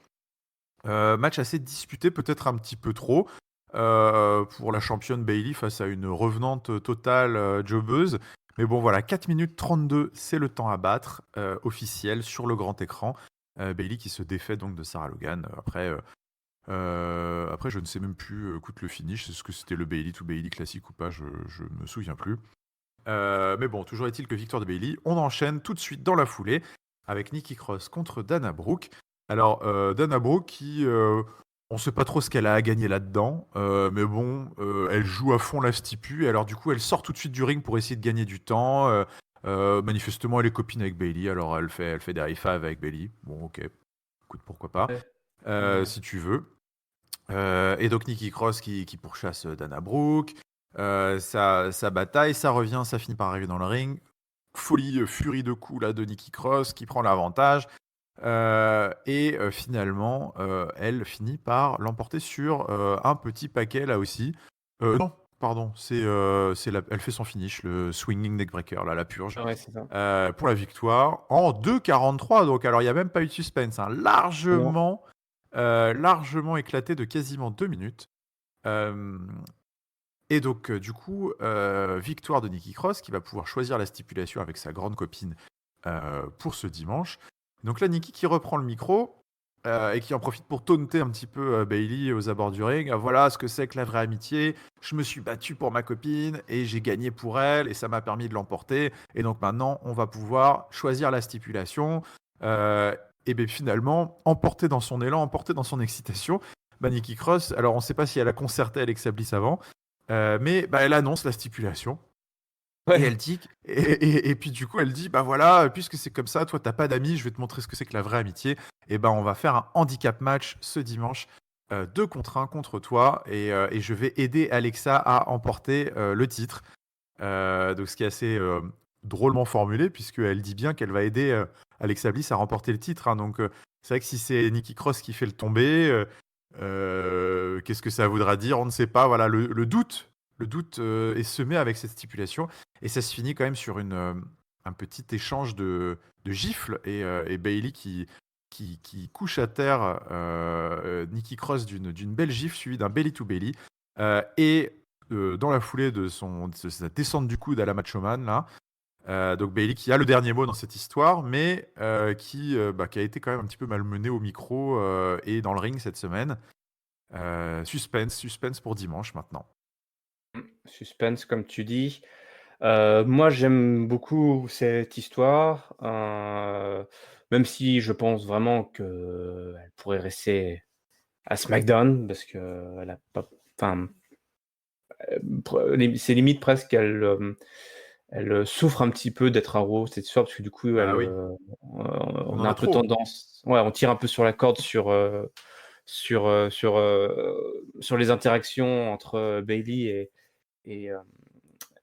Match assez disputé, peut-être un petit peu trop, pour la championne Bailey face à une revenante totale, jobbeuse. Mais bon, voilà, 4 minutes 32, c'est le temps à battre, officiel sur le grand écran. Bailey qui se défait donc de Sarah Logan. Après, je ne sais même plus, écoute, le finish, est-ce que c'était le Bailey to Bailey classique ou pas, je me souviens plus. Mais bon, toujours est-il que victoire de Bailey. On enchaîne tout de suite dans la foulée avec Nikki Cross contre Dana Brooke. Alors, Dana Brooke qui, on sait pas trop ce qu'elle a à gagner là-dedans, mais bon, elle joue à fond la stipu, et alors du coup, elle sort tout de suite du ring pour essayer de gagner du temps. Manifestement, elle est copine avec Bailey, alors elle fait des high five avec Bailey. Bon, ok, écoute, pourquoi pas, Ouais. Ouais. si tu veux. Et donc Nikki Cross qui pourchasse Dana Brooke. Ça bataille, ça revient, ça finit par arriver dans le ring. Folie, furie de coups là de Nikki Cross qui prend l'avantage. Et finalement, elle finit par l'emporter sur un petit paquet là aussi. Non, pardon, elle fait son finish, le swinging neckbreaker, là, la purge, Ouais, c'est ça. pour la victoire en 2,43. Donc, alors, il n'y a même pas eu de suspense, hein, Non. largement éclaté de quasiment 2 minutes. Et donc, du coup, victoire de Nikki Cross qui va pouvoir choisir la stipulation avec sa grande copine pour ce dimanche. Donc là, Nikki qui reprend le micro et qui en profite pour taunter un petit peu Bailey aux abords du ring. Voilà ce que c'est que la vraie amitié. Je me suis battu pour ma copine et j'ai gagné pour elle et ça m'a permis de l'emporter. Et donc maintenant, on va pouvoir choisir la stipulation. Et bien finalement, emporté dans son élan, emporté dans son excitation, Nikki Cross, alors on ne sait pas si elle a concerté Alexa Bliss avant, mais elle annonce la stipulation. Et elle Ouais. dit, et puis du coup elle dit, bah voilà, puisque c'est comme ça, toi t'as pas d'amis, je vais te montrer ce que c'est que la vraie amitié. Et on va faire un handicap match ce dimanche, 2 contre 1 contre toi, et je vais aider Alexa à emporter le titre. Donc ce qui est assez drôlement formulé, puisqu'elle dit bien qu'elle va aider Alexa Bliss à remporter le titre, hein. Donc c'est vrai que si c'est Nikki Cross qui fait le tombé, qu'est-ce que ça voudra dire? On ne sait pas. Voilà, le doute, est semé avec cette stipulation, et ça se finit quand même sur un petit échange de gifles, et Bailey qui couche à terre Nikki Cross d'une belle gifle suivie d'un belly to belly, et dans la foulée de sa descente du coude à la Macho Man là. Donc Bailey qui a le dernier mot dans cette histoire, mais qui a été quand même un petit peu malmené au micro et dans le ring cette semaine. Suspense pour dimanche maintenant. Suspense, comme tu dis. Moi, j'aime beaucoup cette histoire, même si je pense vraiment qu'elle pourrait rester à SmackDown parce qu'elle a pas, enfin, c'est limite presque elle souffre un petit peu d'être à Raw cette histoire parce que du coup, Ah oui, on on en a a un peu trop. tendance, ouais, on tire un peu sur la corde sur les interactions entre Bailey et, euh,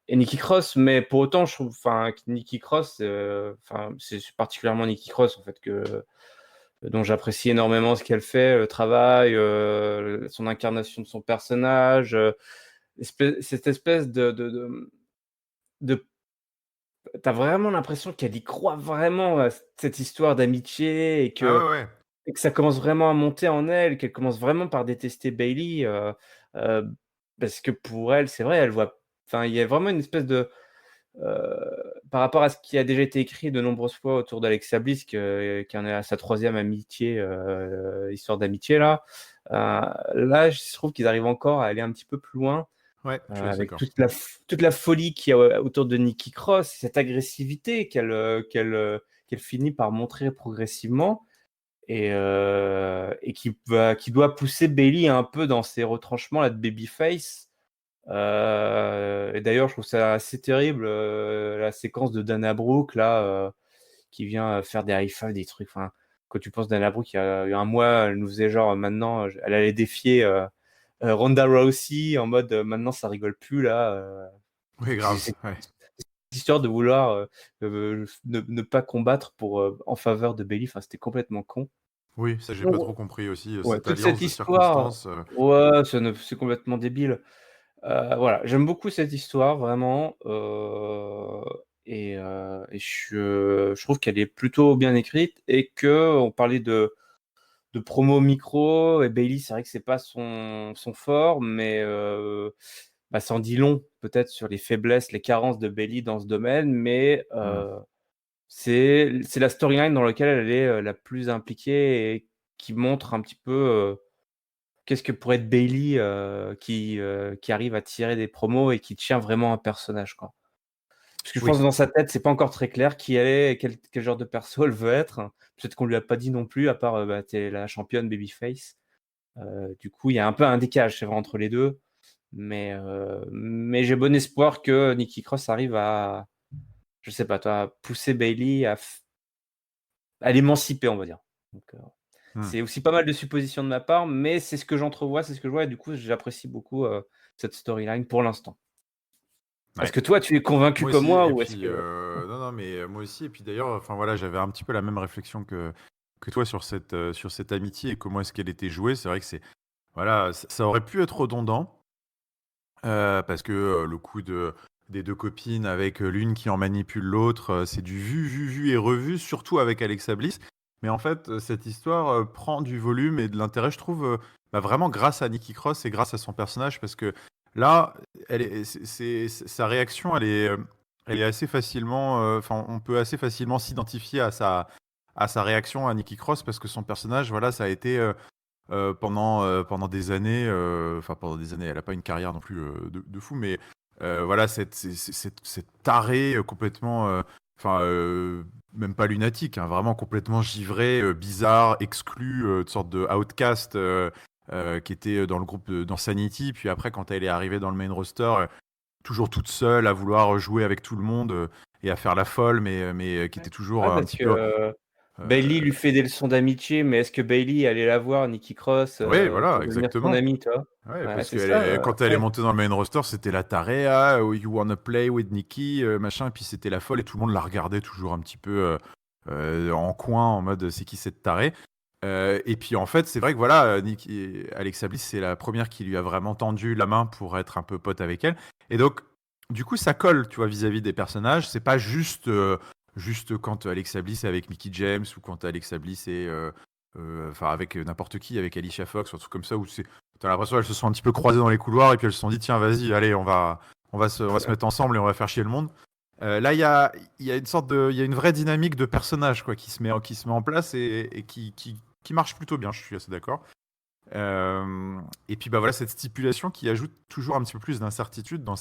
et Nikki Cross, mais pour autant, je trouve, enfin, que Nikki Cross, c'est particulièrement Nikki Cross en fait dont j'apprécie énormément ce qu'elle fait, le travail, son incarnation de son personnage, cette espèce de t'as vraiment l'impression qu'elle y croit vraiment à cette histoire d'amitié Ah ouais, ouais. et que ça commence vraiment à monter en elle, qu'elle commence vraiment par détester Bailey, heu, parce que pour elle, c'est vrai, elle voit, enfin, il y a vraiment une espèce de, par rapport à ce qui a déjà été écrit de nombreuses fois autour d'Alexa Bliss, qui en est à sa 3e amitié, histoire d'amitié là. Là, je trouve qu'ils arrivent encore à aller un petit peu plus loin, Ouais, je suis assez avec d'accord. toute la folie qu'il y a autour de Nikki Cross, cette agressivité qu'elle finit par montrer progressivement et qui doit pousser Bailey un peu dans ses retranchements là de babyface. Et d'ailleurs, je trouve ça assez terrible, la séquence de Dana Brooke là, qui vient faire des high five, des trucs. Enfin, quand tu penses Dana Brooke, il y a un mois, elle nous faisait genre maintenant, elle allait défier Ronda Rousey en mode maintenant ça rigole plus là. Oui, grave. Cette Ouais. histoire de vouloir ne pas combattre en faveur de Bailey, enfin, c'était complètement con. Oui, ça j'ai pas Donc, trop compris aussi, ouais, cette toute cette alliance de histoire, circonstances. ouais, c'est complètement débile. Voilà, j'aime beaucoup cette histoire vraiment, et je trouve qu'elle est plutôt bien écrite et qu'on parlait de promo micro et Bailey, c'est vrai que c'est pas son fort, mais bah, ça en dit long peut-être sur les faiblesses, les carences de Bailey dans ce domaine, mais Hmm. c'est la storyline dans laquelle elle est, la plus impliquée et qui montre un petit peu, qu'est-ce que pourrait être Bailey, qui arrive à tirer des promos et qui tient vraiment un personnage, quoi. Parce que je pense Oui, que dans sa tête, c'est pas encore très clair qui elle est et quel genre de perso elle veut être. Peut-être qu'on lui a pas dit non plus, à part, bah, tu es la championne babyface. Du coup, il y a un peu un décalage, c'est vrai, entre les 2. Mais j'ai bon espoir que Nikki Cross arrive à, je sais pas toi, à pousser Bailey à l'émanciper, on va dire. Donc, hmm. c'est aussi pas mal de suppositions de ma part, mais c'est ce que j'entrevois, c'est ce que je vois et du coup, j'apprécie beaucoup, cette storyline pour l'instant. Est-ce Ouais. que toi, tu es convaincu Moi comme aussi, moi et ou est-ce puis que non, non, mais moi aussi, et puis d'ailleurs, enfin voilà, j'avais un petit peu la même réflexion que toi sur cette amitié et comment est-ce qu'elle était jouée. C'est vrai que voilà, ça aurait pu être redondant, parce que le coup des deux copines avec l'une qui en manipule l'autre, c'est du vu, vu, vu et revu, surtout avec Alexa Bliss. Mais en fait, cette histoire prend du volume et de l'intérêt, je trouve, bah, vraiment grâce à Nikki Cross et grâce à son personnage, parce que là, sa réaction, elle est assez facilement, enfin, on peut assez facilement s'identifier à sa réaction à Nikki Cross, parce que son personnage, voilà, ça a été pendant des années, enfin pendant des années, elle a pas une carrière non plus de fou, mais voilà, cette tarée complètement, enfin, même pas lunatique, hein, vraiment complètement givrée, bizarre, exclue, une sorte de outcast, qui était dans le groupe dans Sanity. Puis après, quand elle est arrivée dans le main roster, toujours toute seule, à vouloir jouer avec tout le monde et à faire la folle, mais qui était toujours ouais, un parce petit que, peu. Bailey lui fait des leçons d'amitié, mais est-ce que Bailey allait la voir, Nikki Cross, Oui, voilà, pour devenir son exactement. amie, tu vois? Ouais, Ouais, parce c'est que ça, quand elle est ouais. montée dans le main roster, c'était la tarée, ah, oh, you wanna play with Nikki, machin, et puis c'était la folle, et tout le monde la regardait toujours un petit peu en coin, en mode c'est qui cette tarée. Et puis en fait, c'est vrai que voilà, Alexa Bliss, c'est la première qui lui a vraiment tendu la main pour être un peu pote avec elle. Et donc, du coup, ça colle, tu vois, vis-à-vis des personnages. C'est pas juste quand Alexa Bliss est avec Mickey James ou quand Alexa Bliss est enfin avec n'importe qui, avec Alicia Fox, ou un truc comme ça, où t'as l'impression qu'elles se sont un petit peu croisées dans les couloirs et puis elles se sont dit tiens, vas-y, allez, on va se mettre ensemble et on va faire chier le monde. Là, il y a une sorte il y a une vraie dynamique de personnage quoi, qui se met en place et qui marche plutôt bien, je suis assez d'accord. Et puis bah voilà, cette stipulation qui ajoute toujours un petit peu plus d'incertitude dans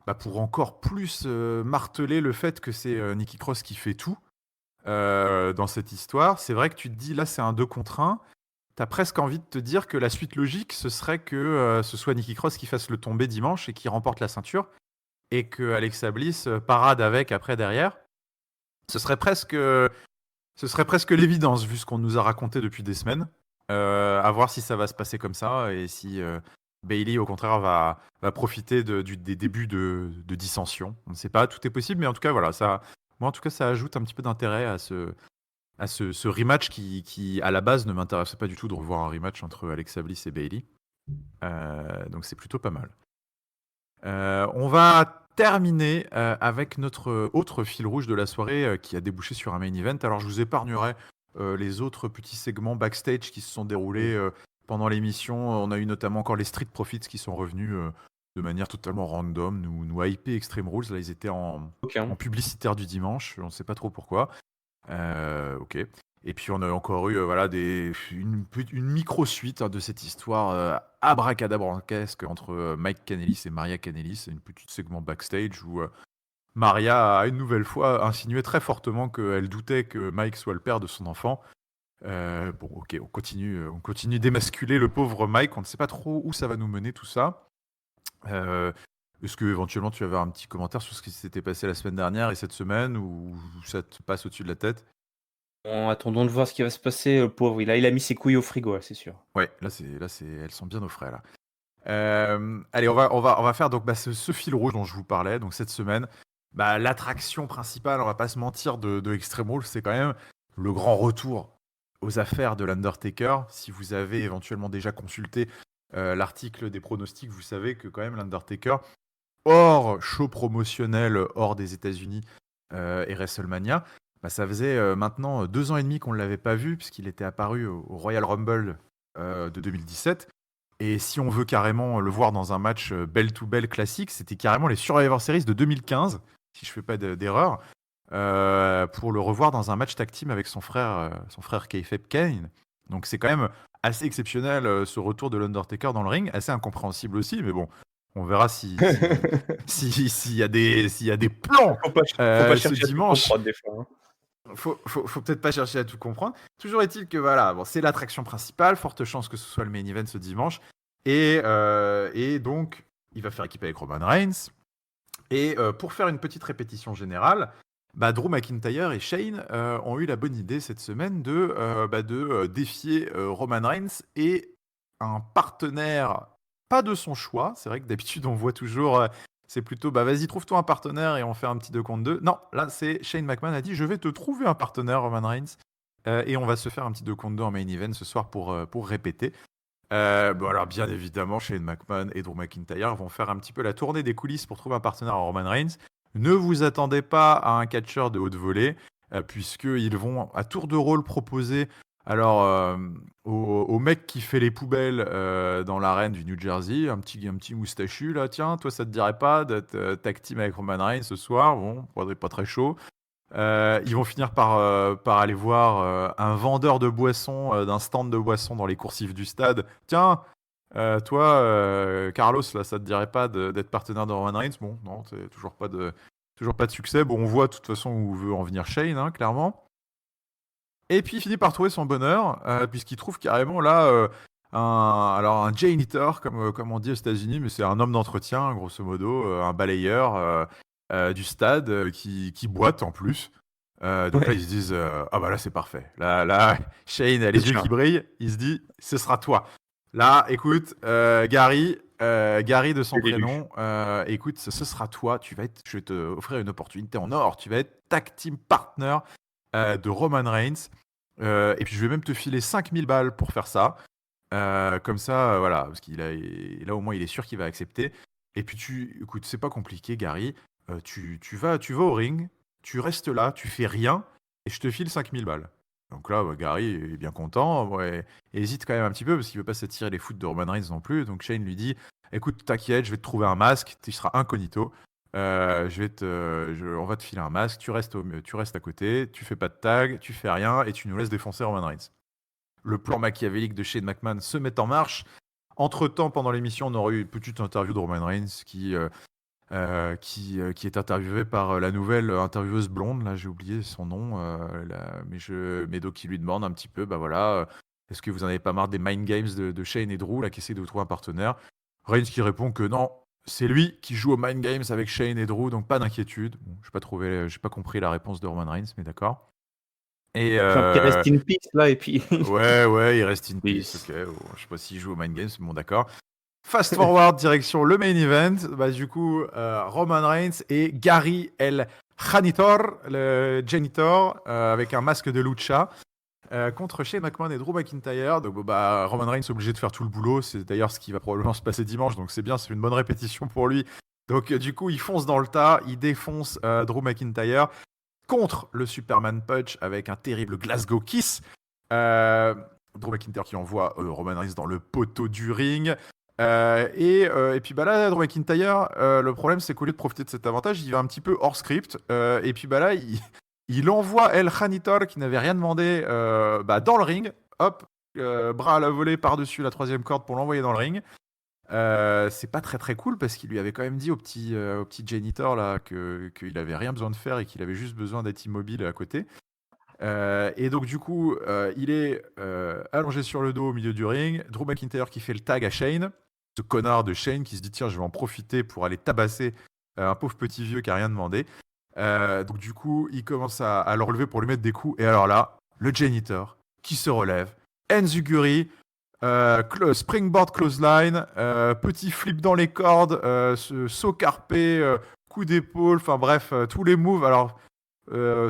bah, pour encore plus marteler le fait que c'est Nikki Cross qui fait tout dans cette histoire. C'est vrai que tu te dis là, c'est un 2 contre 1. T'as presque envie de te dire que la suite logique, ce serait que ce soit Nikki Cross qui fasse le tombé dimanche et qui remporte la ceinture, et que Alexa Bliss parade avec après derrière. Ce serait presque l'évidence vu ce qu'on nous a raconté depuis des semaines. À voir si ça va se passer comme ça et si, Bayley au contraire va profiter des débuts de dissension. On ne sait pas, tout est possible, mais en tout cas voilà, moi en tout cas ça ajoute un petit peu d'intérêt à ce rematch qui à la base ne m'intéressait pas du tout de revoir un rematch entre Alexa Bliss et Bayley. Donc c'est plutôt pas mal. On va terminer avec notre autre fil rouge de la soirée qui a débouché sur un main event. Alors je vous épargnerai les autres petits segments backstage qui se sont déroulés pendant l'émission. On a eu notamment encore les Street Profits qui sont revenus de manière totalement random, nous hyper Extreme Rules. Là, ils étaient en publicitaire du dimanche, on ne sait pas trop pourquoi. Ok. Et puis on a encore eu voilà, une micro-suite de cette histoire abracadabrantesque entre Mike Kanellis et Maria Kanellis. Une petite segment backstage où Maria a une nouvelle fois insinué très fortement qu'elle doutait que Mike soit le père de son enfant. Bon, ok, on continue d'émasculer le pauvre Mike. On ne sait pas trop où ça va nous mener tout ça. Est-ce que éventuellement tu avais un petit commentaire sur ce qui s'était passé la semaine dernière et cette semaine, ou ça te passe au-dessus de la tête? Bon, attendons de voir ce qui va se passer, le pauvre. Il a mis ses couilles au frigo, là, c'est sûr. Ouais, elles sont bien au frais là. Allez, on va faire donc ce fil rouge dont je vous parlais. Donc cette semaine, l'attraction principale, on va pas se mentir, de Extreme Rules, c'est quand même le grand retour aux affaires de l'Undertaker. Si vous avez éventuellement déjà consulté l'article des pronostics, vous savez que quand même l'Undertaker, hors show promotionnel, hors des États-Unis et WrestleMania, ça faisait maintenant 2 ans et demi qu'on ne l'avait pas vu, puisqu'il était apparu au Royal Rumble de 2017. Et si on veut carrément le voir dans un match bell-to-bell classique, c'était carrément les Survivor Series de 2015, si je ne fais pas d'erreur, pour le revoir dans un match tag team avec son frère Kayfabe Kane. Donc c'est quand même assez exceptionnel ce retour de l'Undertaker dans le ring, assez incompréhensible aussi, mais bon, on verra s'il y a des plans Faut pas ce chercher à tout dimanche. comprendre des fois, hein. Faut peut-être pas chercher à tout comprendre. Toujours est-il que voilà, bon, c'est l'attraction principale, forte chance que ce soit le main event ce dimanche. Et donc, il va faire équipe avec Roman Reigns. Et pour faire une petite répétition générale, Drew McIntyre et Shane ont eu la bonne idée cette semaine de défier Roman Reigns et un partenaire, pas de son choix. C'est vrai que d'habitude, on voit toujours, c'est plutôt, vas-y, trouve-toi un partenaire et on fait un petit 2 contre 2. Non, là, c'est Shane McMahon a dit, je vais te trouver un partenaire, Roman Reigns. Et on va se faire un petit 2 contre 2 en main event ce soir pour répéter. Alors bien évidemment, Shane McMahon et Drew McIntyre vont faire un petit peu la tournée des coulisses pour trouver un partenaire à Roman Reigns. Ne vous attendez pas à un catcheur de haute volée, puisqu'ils vont à tour de rôle proposer au mec qui fait les poubelles dans l'arène du New Jersey, un petit moustachu là, tiens, toi ça te dirait pas d'être tag team avec Roman Reigns ce soir? Bon, pas très chaud. Ils vont finir par aller voir un vendeur de boissons d'un stand de boissons dans les coursives du stade. Tiens, toi, Carlos, là, ça te dirait pas d'être partenaire de Roman Reigns? Bon, non, c'est toujours pas de succès. Bon, on voit de toute façon où veut en venir Shane, hein, clairement. Et puis il finit par trouver son bonheur, puisqu'il trouve carrément là un janitor, comme on dit aux États-Unis, mais c'est un homme d'entretien, grosso modo, un balayeur du stade qui boite en plus. Donc là, Ouais. ils se disent ah là, c'est parfait. Là, Shane a les yeux qui brillent. Il se dit, ce sera toi. Là, écoute, Gary de son C'est l'élu. prénom, écoute, ce sera toi. Je vais te offrir une opportunité en or. Tu vas être tag team partner de Roman Reigns. Et puis je vais même te filer 5000 balles pour faire ça. Comme ça, voilà, parce là au moins il est sûr qu'il va accepter. Et puis écoute, c'est pas compliqué, Gary. Tu vas au ring, tu restes là, tu fais rien, et je te file 5000 balles. Donc là, Gary est bien content, ouais, et hésite quand même un petit peu parce qu'il veut pas s'attirer les foudres de Roman Reigns non plus. Donc Shane lui dit, écoute, t'inquiète, je vais te trouver un masque, tu seras incognito. On va te filer un masque, tu restes à côté, tu fais pas de tag, tu fais rien, et tu nous laisses défoncer Roman Reigns. Le plan machiavélique de Shane McMahon se met en marche. Entre-temps, pendant l'émission, on aurait eu une petite interview de Roman Reigns qui est interviewé par la nouvelle intervieweuse blonde. Là, j'ai oublié son nom. Mais donc, qui lui demande un petit peu, voilà, est-ce que vous n'en avez pas marre des mind games de Shane et Drew, là, qui essaient de trouver un partenaire? Reigns qui répond que non, c'est lui qui joue aux mind games avec Shane et Drew, donc pas d'inquiétude. Bon, j'ai pas compris la réponse de Roman Reigns, mais d'accord. Et Genre qu'il reste in peace là et puis ouais, il reste in peace, peace. ok. Bon, je sais pas s'il joue au Mind Games, mais bon, d'accord. Fast forward, direction le main event. Bah, du coup, Roman Reigns et Gary El Janitor, le Janitor, avec un masque de lucha, contre Shane McMahon et Drew McIntyre. Donc, bon, bah, Roman Reigns est obligé de faire tout le boulot. C'est d'ailleurs ce qui va probablement se passer dimanche. Donc, c'est bien, c'est une bonne répétition pour lui. Donc, du coup, il fonce dans le tas. Il défonce Drew McIntyre contre le Superman Punch avec un terrible Glasgow Kiss. Drew McIntyre qui envoie Roman Reigns dans le poteau du ring. Et puis bah là, Drew McIntyre, le problème c'est qu'au lieu de profiter de cet avantage, il va un petit peu hors script. Et puis bah là, il envoie El Janitor qui n'avait rien demandé dans le ring. Hop, bras à la volée par-dessus la troisième corde pour l'envoyer dans le ring. C'est pas très très cool parce qu'il lui avait quand même dit au petit Janitor là qu'il avait rien besoin de faire et qu'il avait juste besoin d'être immobile à côté. Et donc du coup, il est allongé sur le dos au milieu du ring. Drew McIntyre qui fait le tag à Shane. Ce connard de Shane qui se dit tiens, je vais en profiter pour aller tabasser un pauvre petit vieux qui a rien demandé. Donc du coup, il commence à le relever pour lui mettre des coups. Et alors là, le Janitor qui se relève. Enzuguri, springboard clothesline, petit flip dans les cordes, saut carpé, coup d'épaule, enfin bref, tous les moves. Alors,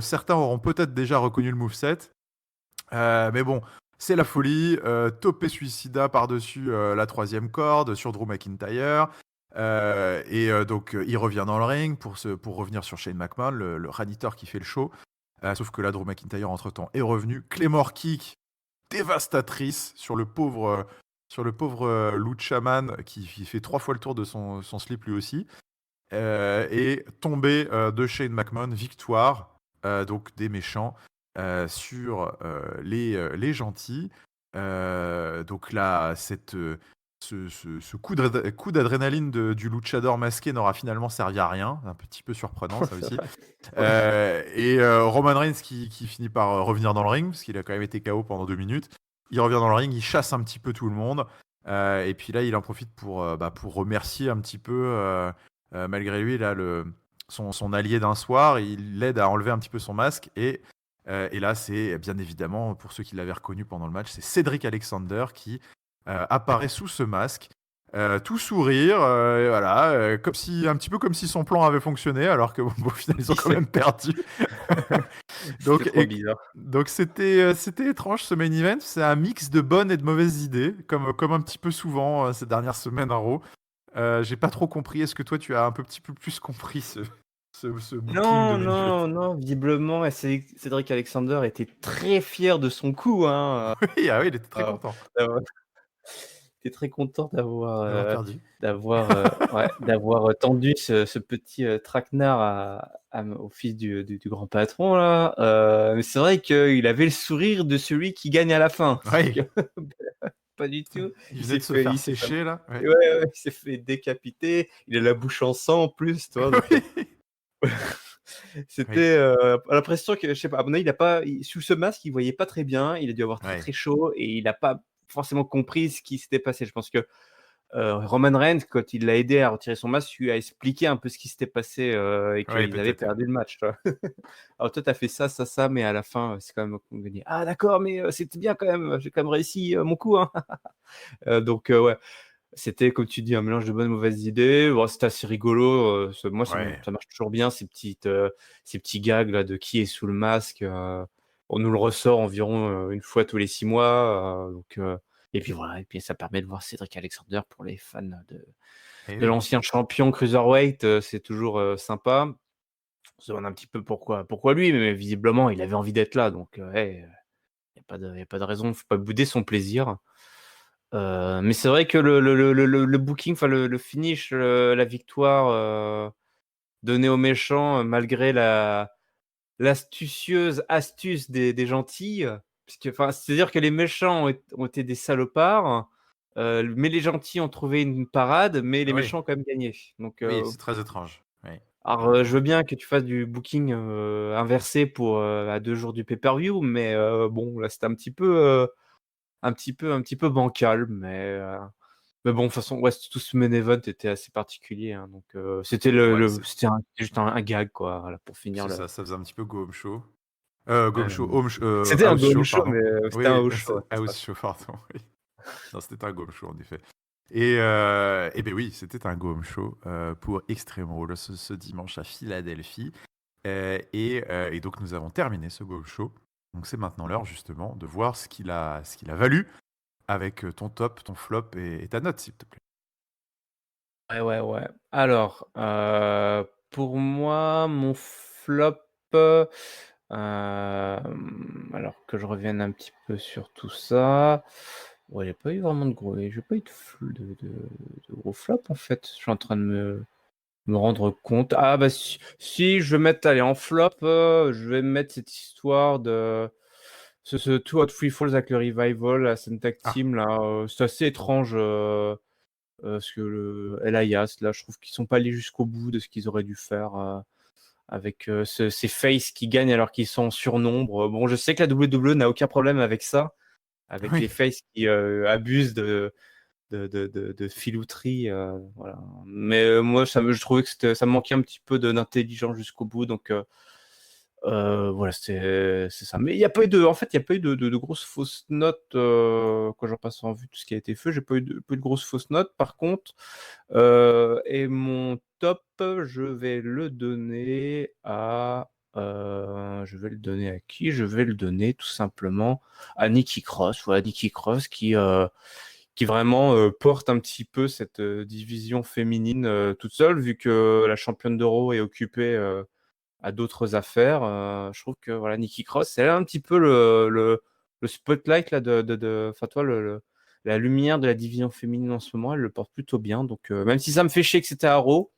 certains auront peut-être déjà reconnu le moveset. Mais bon, c'est la folie. Topé suicida par-dessus la troisième corde sur Drew McIntyre. Donc, il revient dans le ring pour revenir sur Shane McMahon, le Janitor qui fait le show. Sauf que là, Drew McIntyre, entre-temps, est revenu. Claymore kick dévastatrice sur le pauvre Luchaman qui fait 3 fois le tour de son slip lui aussi. Et tombé de Shane McMahon, victoire donc des méchants sur les gentils. Donc là, ce coup d'adrénaline du luchador masqué n'aura finalement servi à rien. Un petit peu surprenant, ça C'est aussi. vrai. Roman Reigns qui finit par revenir dans le ring, parce qu'il a quand même été KO pendant 2 minutes. Il revient dans le ring, il chasse un petit peu tout le monde. Et puis là, il en profite pour remercier un petit peu, malgré lui, là, son allié d'un soir. Il l'aide à enlever un petit peu son masque. Et là, c'est bien évidemment, pour ceux qui l'avaient reconnu pendant le match, c'est Cedric Alexander qui apparaît sous ce masque. Tout sourire, voilà, un petit peu comme si son plan avait fonctionné, alors que bon, au final ils ont quand même perdu. C'était donc, trop bizarre. donc c'était étrange ce main event. C'est un mix de bonnes et de mauvaises idées, comme un petit peu souvent ces dernières semaines à Raw. J'ai pas trop compris. Est-ce que toi tu as un petit peu plus compris ce booking de Non, main event? non, non, visiblement, Cédric Alexander était très fier de son coup, hein, Oui, ah oui, il était très heu, content d'avoir il était très content d'avoir perdu. d'avoir tendu ce petit, traquenard au fils du grand patron là, mais c'est vrai qu'il avait le sourire de celui qui gagne à la fin. Sauf Oui, que pas du tout. il venait de se faire sécher là. Ouais. Ouais, ouais, il s'est fait décapiter, il a la bouche en sang en plus, tu vois? Donc Oui. Oui. c'était, l'impression que je sais pas, à mon avis, il a pas il sous ce masque, il voyait pas très bien, il a dû avoir très, Ouais. très chaud et il a pas forcément compris ce qui s'était passé. Je pense que, Roman Reigns, quand il l'a aidé à retirer son masque, lui a expliqué un peu ce qui s'était passé, et Oui, qu'ils avaient peut-être. perdu le match, tu vois? Alors toi, tu as fait ça, ça, ça, mais à la fin, c'est quand même qu'on gagnait. «Ah d'accord, mais, c'était bien quand même, j'ai quand même réussi, mon coup, hein». Ouais, c'était comme tu dis un mélange de bonnes et mauvaises idées. Bon, c'était assez rigolo, moi Ouais. ça marche toujours bien ces petits gags là de qui est sous le masque, on nous le ressort environ, 1 fois tous les 6 mois, et puis voilà et puis ça permet de voir Cédric Alexander pour les fans Eh de oui. l'ancien champion cruiserweight, c'est toujours, sympa. On se demande un petit peu pourquoi lui, mais visiblement il avait envie d'être là donc ouais, il y a pas de raison, faut pas bouder son plaisir. Mais c'est vrai que le booking, enfin le finish, la victoire, donnée aux méchants, malgré l'astucieuse astuce des gentils, puisque enfin, c'est-à-dire que les méchants ont été des salopards, mais les gentils ont trouvé une parade, mais les Oui. méchants ont quand même gagné. Donc, Oui, c'est très étrange. Oui. alors, je veux bien que tu fasses du booking, inversé pour, à 2 jours du pay-per-view, mais, bon là c'était un petit peu bancal, mais bon, de toute façon, ouais, tout ce main event était assez particulier, hein, donc c'était Ouais, c'était juste un gag, quoi, voilà, pour finir c'est le ça, ça faisait un petit peu go home show. Game show, C'était un house game show, show, pardon. mais c'était un Oui, house show, ouais, c'est house ça. show, pardon. Oui. Non, c'était un game show en effet. Et ben oui, c'était un game show pour Extreme Rules ce dimanche à Philadelphie. Et donc nous avons terminé ce game show. Donc c'est maintenant l'heure justement de voir ce qu'il a valu avec ton top, ton flop et ta note, s'il te plaît. Ouais, ouais, ouais. Alors, pour moi, mon flop, hem, alors que je revienne un petit peu sur tout ça. Ouais, j'ai pas eu vraiment de gros j'ai pas eu de gros flops, en fait. Je suis en train de me rendre compte. Ah bah si je vais mettre, allez, en flop, je vais mettre cette histoire de ce Two Out Three Falls avec le Revival, la scène tag Ah, team là, c'est assez étrange, parce que le Elias là, je trouve qu'ils sont pas allés jusqu'au bout de ce qu'ils auraient dû faire, avec, ces faces qui gagnent alors qu'ils sont en surnombre. Bon, je sais que la WWE n'a aucun problème avec ça, avec oui. les faces qui, abusent de filouterie, voilà. Mais, moi je trouvais que ça me manquait un petit peu d'intelligence jusqu'au bout, donc voilà, c'est ça. Mais il y a pas eu en fait, il y a pas eu de grosses fausses notes, quand j'en passe en vue tout ce qui a été fait. J'ai pas eu de grosses fausses notes. Par contre, et mon top, je vais le donner à qui? Je vais le donner tout simplement à Nikki Cross. Voilà, Nikki Cross qui vraiment, porte un petit peu cette, division féminine, toute seule, vu que la championne d'Euro est occupée, à d'autres affaires. Je trouve que voilà, Nikki Cross, c'est un petit peu le spotlight là enfin toi la lumière de la division féminine en ce moment, elle le porte plutôt bien. Donc même si ça me fait chier que c'était à Raw,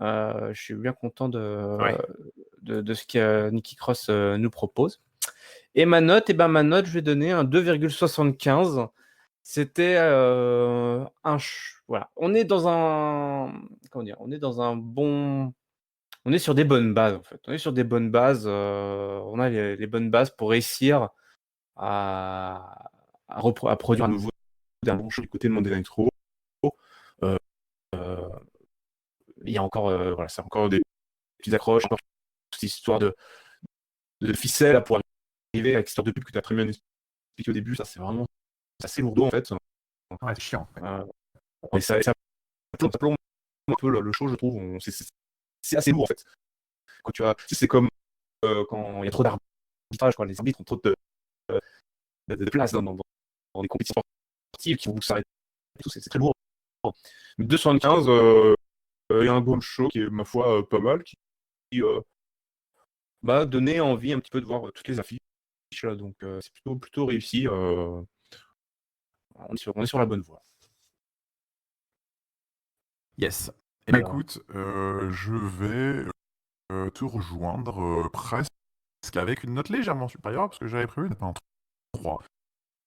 je suis bien content Ouais. de ce que Nikki Cross nous propose. Et ma note, je vais donner un 2,75. C'était voilà. On est dans un comment dire, on est sur des bonnes bases, en fait. On est sur des bonnes bases, on a les bonnes bases pour réussir à à produire à nouveau un bon show du côté de Monday Night Raw. Heu, il y a encore, voilà, c'est encore des petites accroches, encore cette histoire de ficelle là pour arriver avec cette histoire de pub que tu as très bien expliqué au début, ça c'est assez lourdeau, en fait. Ouais, c'est chiant. Ouais. Heu, ça plombe un peu le show, je trouve. C'est assez lourd, en fait. Quand tu as c'est comme, quand il y a trop d'arbitrage, quand les arbitres ont trop de place dans des compétitions sportives qui vont s'arrêter et tout, c'est très lourd. 275, il y a un Game Show qui est, ma foi, pas mal, qui, m'a donné envie un petit peu de voir, toutes les affiches là, donc c'est plutôt réussi, on est sur la bonne voie. Yes. Eh ben Alors écoute, je vais te rejoindre presque avec une note légèrement supérieure, parce que j'avais prévu d'être un 3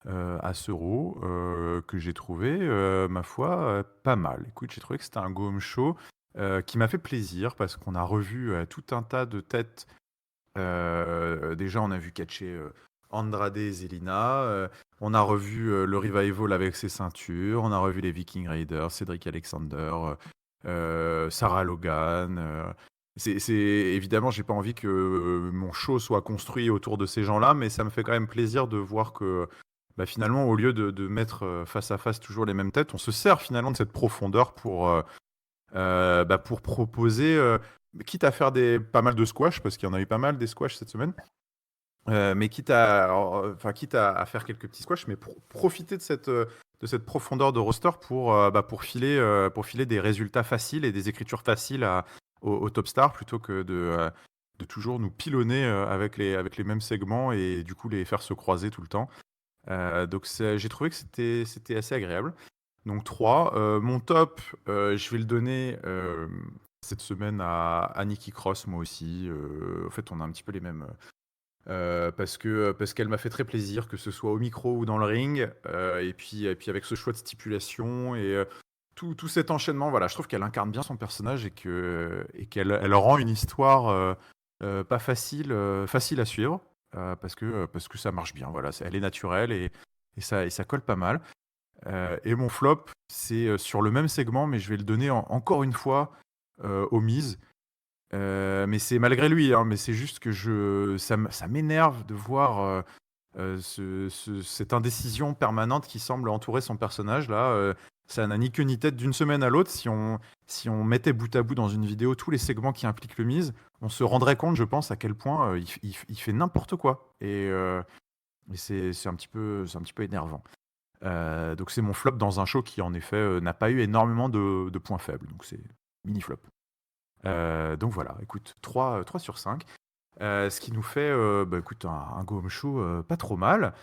à ce Raw, que j'ai trouvé, ma foi, pas mal. Écoute, j'ai trouvé que c'était un go-home show qui m'a fait plaisir, parce qu'on a revu tout un tas de têtes. Déjà, on a vu catcher Andrade et Zelina. On a revu le Revival avec ses ceintures. On a revu les Viking Raiders, Cedric Alexander, Sarah Logan. Évidemment, j'ai pas envie que mon show soit construit autour de ces gens-là, mais ça me fait quand même plaisir de voir que bah, finalement, au lieu de mettre face à face toujours les mêmes têtes, on se sert finalement de cette profondeur bah, pour proposer, quitte à faire pas mal de squash, parce qu'il y en a eu pas mal des squash cette semaine, mais quitte à faire quelques petits squash, mais profiter de cette profondeur de roster pour filer des résultats faciles et des écritures faciles aux top stars, plutôt que de toujours nous pilonner avec les mêmes segments et du coup les faire se croiser tout le temps. Donc j'ai trouvé que c'était assez agréable. Donc 3. Mon top, je vais le donner cette semaine à Nikki Cross, moi aussi. En fait, on a un petit peu les mêmes. Parce qu'elle m'a fait très plaisir, que ce soit au micro ou dans le ring. Et puis avec ce choix de stipulation et tout cet enchaînement, voilà, je trouve qu'elle incarne bien son personnage et qu'elle rend une histoire pas facile à suivre. Parce que ça marche bien, voilà, elle est naturelle et ça colle pas mal. Et mon flop, c'est sur le même segment, mais je vais le donner encore une fois aux Miz. Mais c'est malgré lui, hein, mais c'est juste que ça m'énerve de voir cette indécision permanente qui semble entourer son personnage là. Ça n'a ni queue ni tête d'une semaine à l'autre. Si on mettait bout à bout dans une vidéo tous les segments qui impliquent le mise, on se rendrait compte, je pense, à quel point il fait n'importe quoi. Et c'est un petit peu énervant. Donc c'est mon flop dans un show qui en effet n'a pas eu énormément de points faibles. Donc c'est mini flop. Donc voilà, écoute, 3 sur 5. Ce qui nous fait écoute, un go home show pas trop mal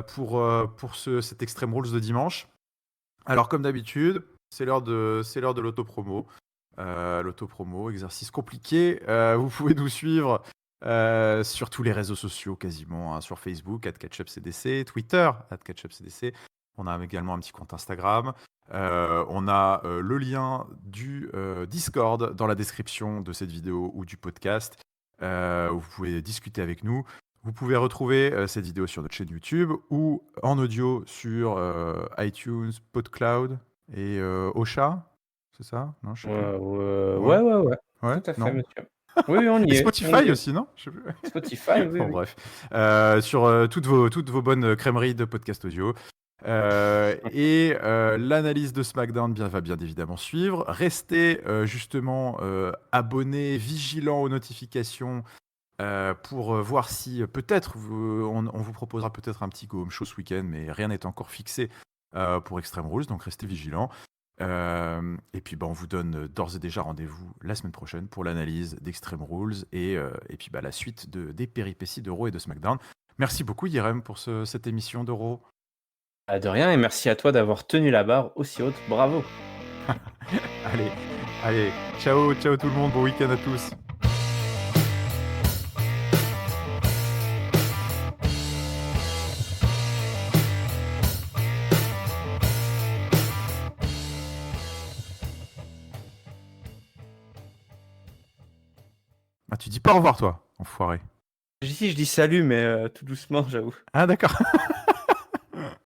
pour cet Extreme Rules de dimanche. Alors comme d'habitude, c'est l'heure de l'autopromo. L'autopromo, exercice compliqué. Vous pouvez nous suivre sur tous les réseaux sociaux quasiment, hein, sur Facebook, @ketchupcdc, Twitter, @ketchupcdc. On a également un petit compte Instagram. On a le lien du Discord dans la description de cette vidéo ou du podcast, où vous pouvez discuter avec nous. Vous pouvez retrouver cette vidéo sur notre chaîne YouTube ou en audio sur iTunes, PodCloud et Ocha. C'est ça? Non, je sais plus. Ouais. Ouais. Ouais? Tout à fait, Non? monsieur. Oui, on Et y est. On Spotify y est. aussi, non? Je sais plus. Spotify, oui, Bon, oui. bref. Sur toutes vos bonnes crèmeries de podcast audio. L'analyse de SmackDown va bien évidemment suivre. Restez justement abonnés, vigilants aux notifications pour voir si peut-être on vous proposera peut-être un petit go home show ce week-end, mais rien n'est encore fixé pour Extreme Rules, donc restez vigilants. Et puis on vous donne d'ores et déjà rendez-vous la semaine prochaine pour l'analyse d'Extreme Rules et puis la suite des péripéties de Raw et de SmackDown. Merci beaucoup Yerem pour cette émission de Raw. Ah, de rien, et merci à toi d'avoir tenu la barre aussi haute. Bravo. Allez, ciao tout le monde, bon week-end à tous. Ah, tu dis pas au revoir toi, enfoiré. Je dis salut, mais tout doucement, j'avoue. Ah d'accord.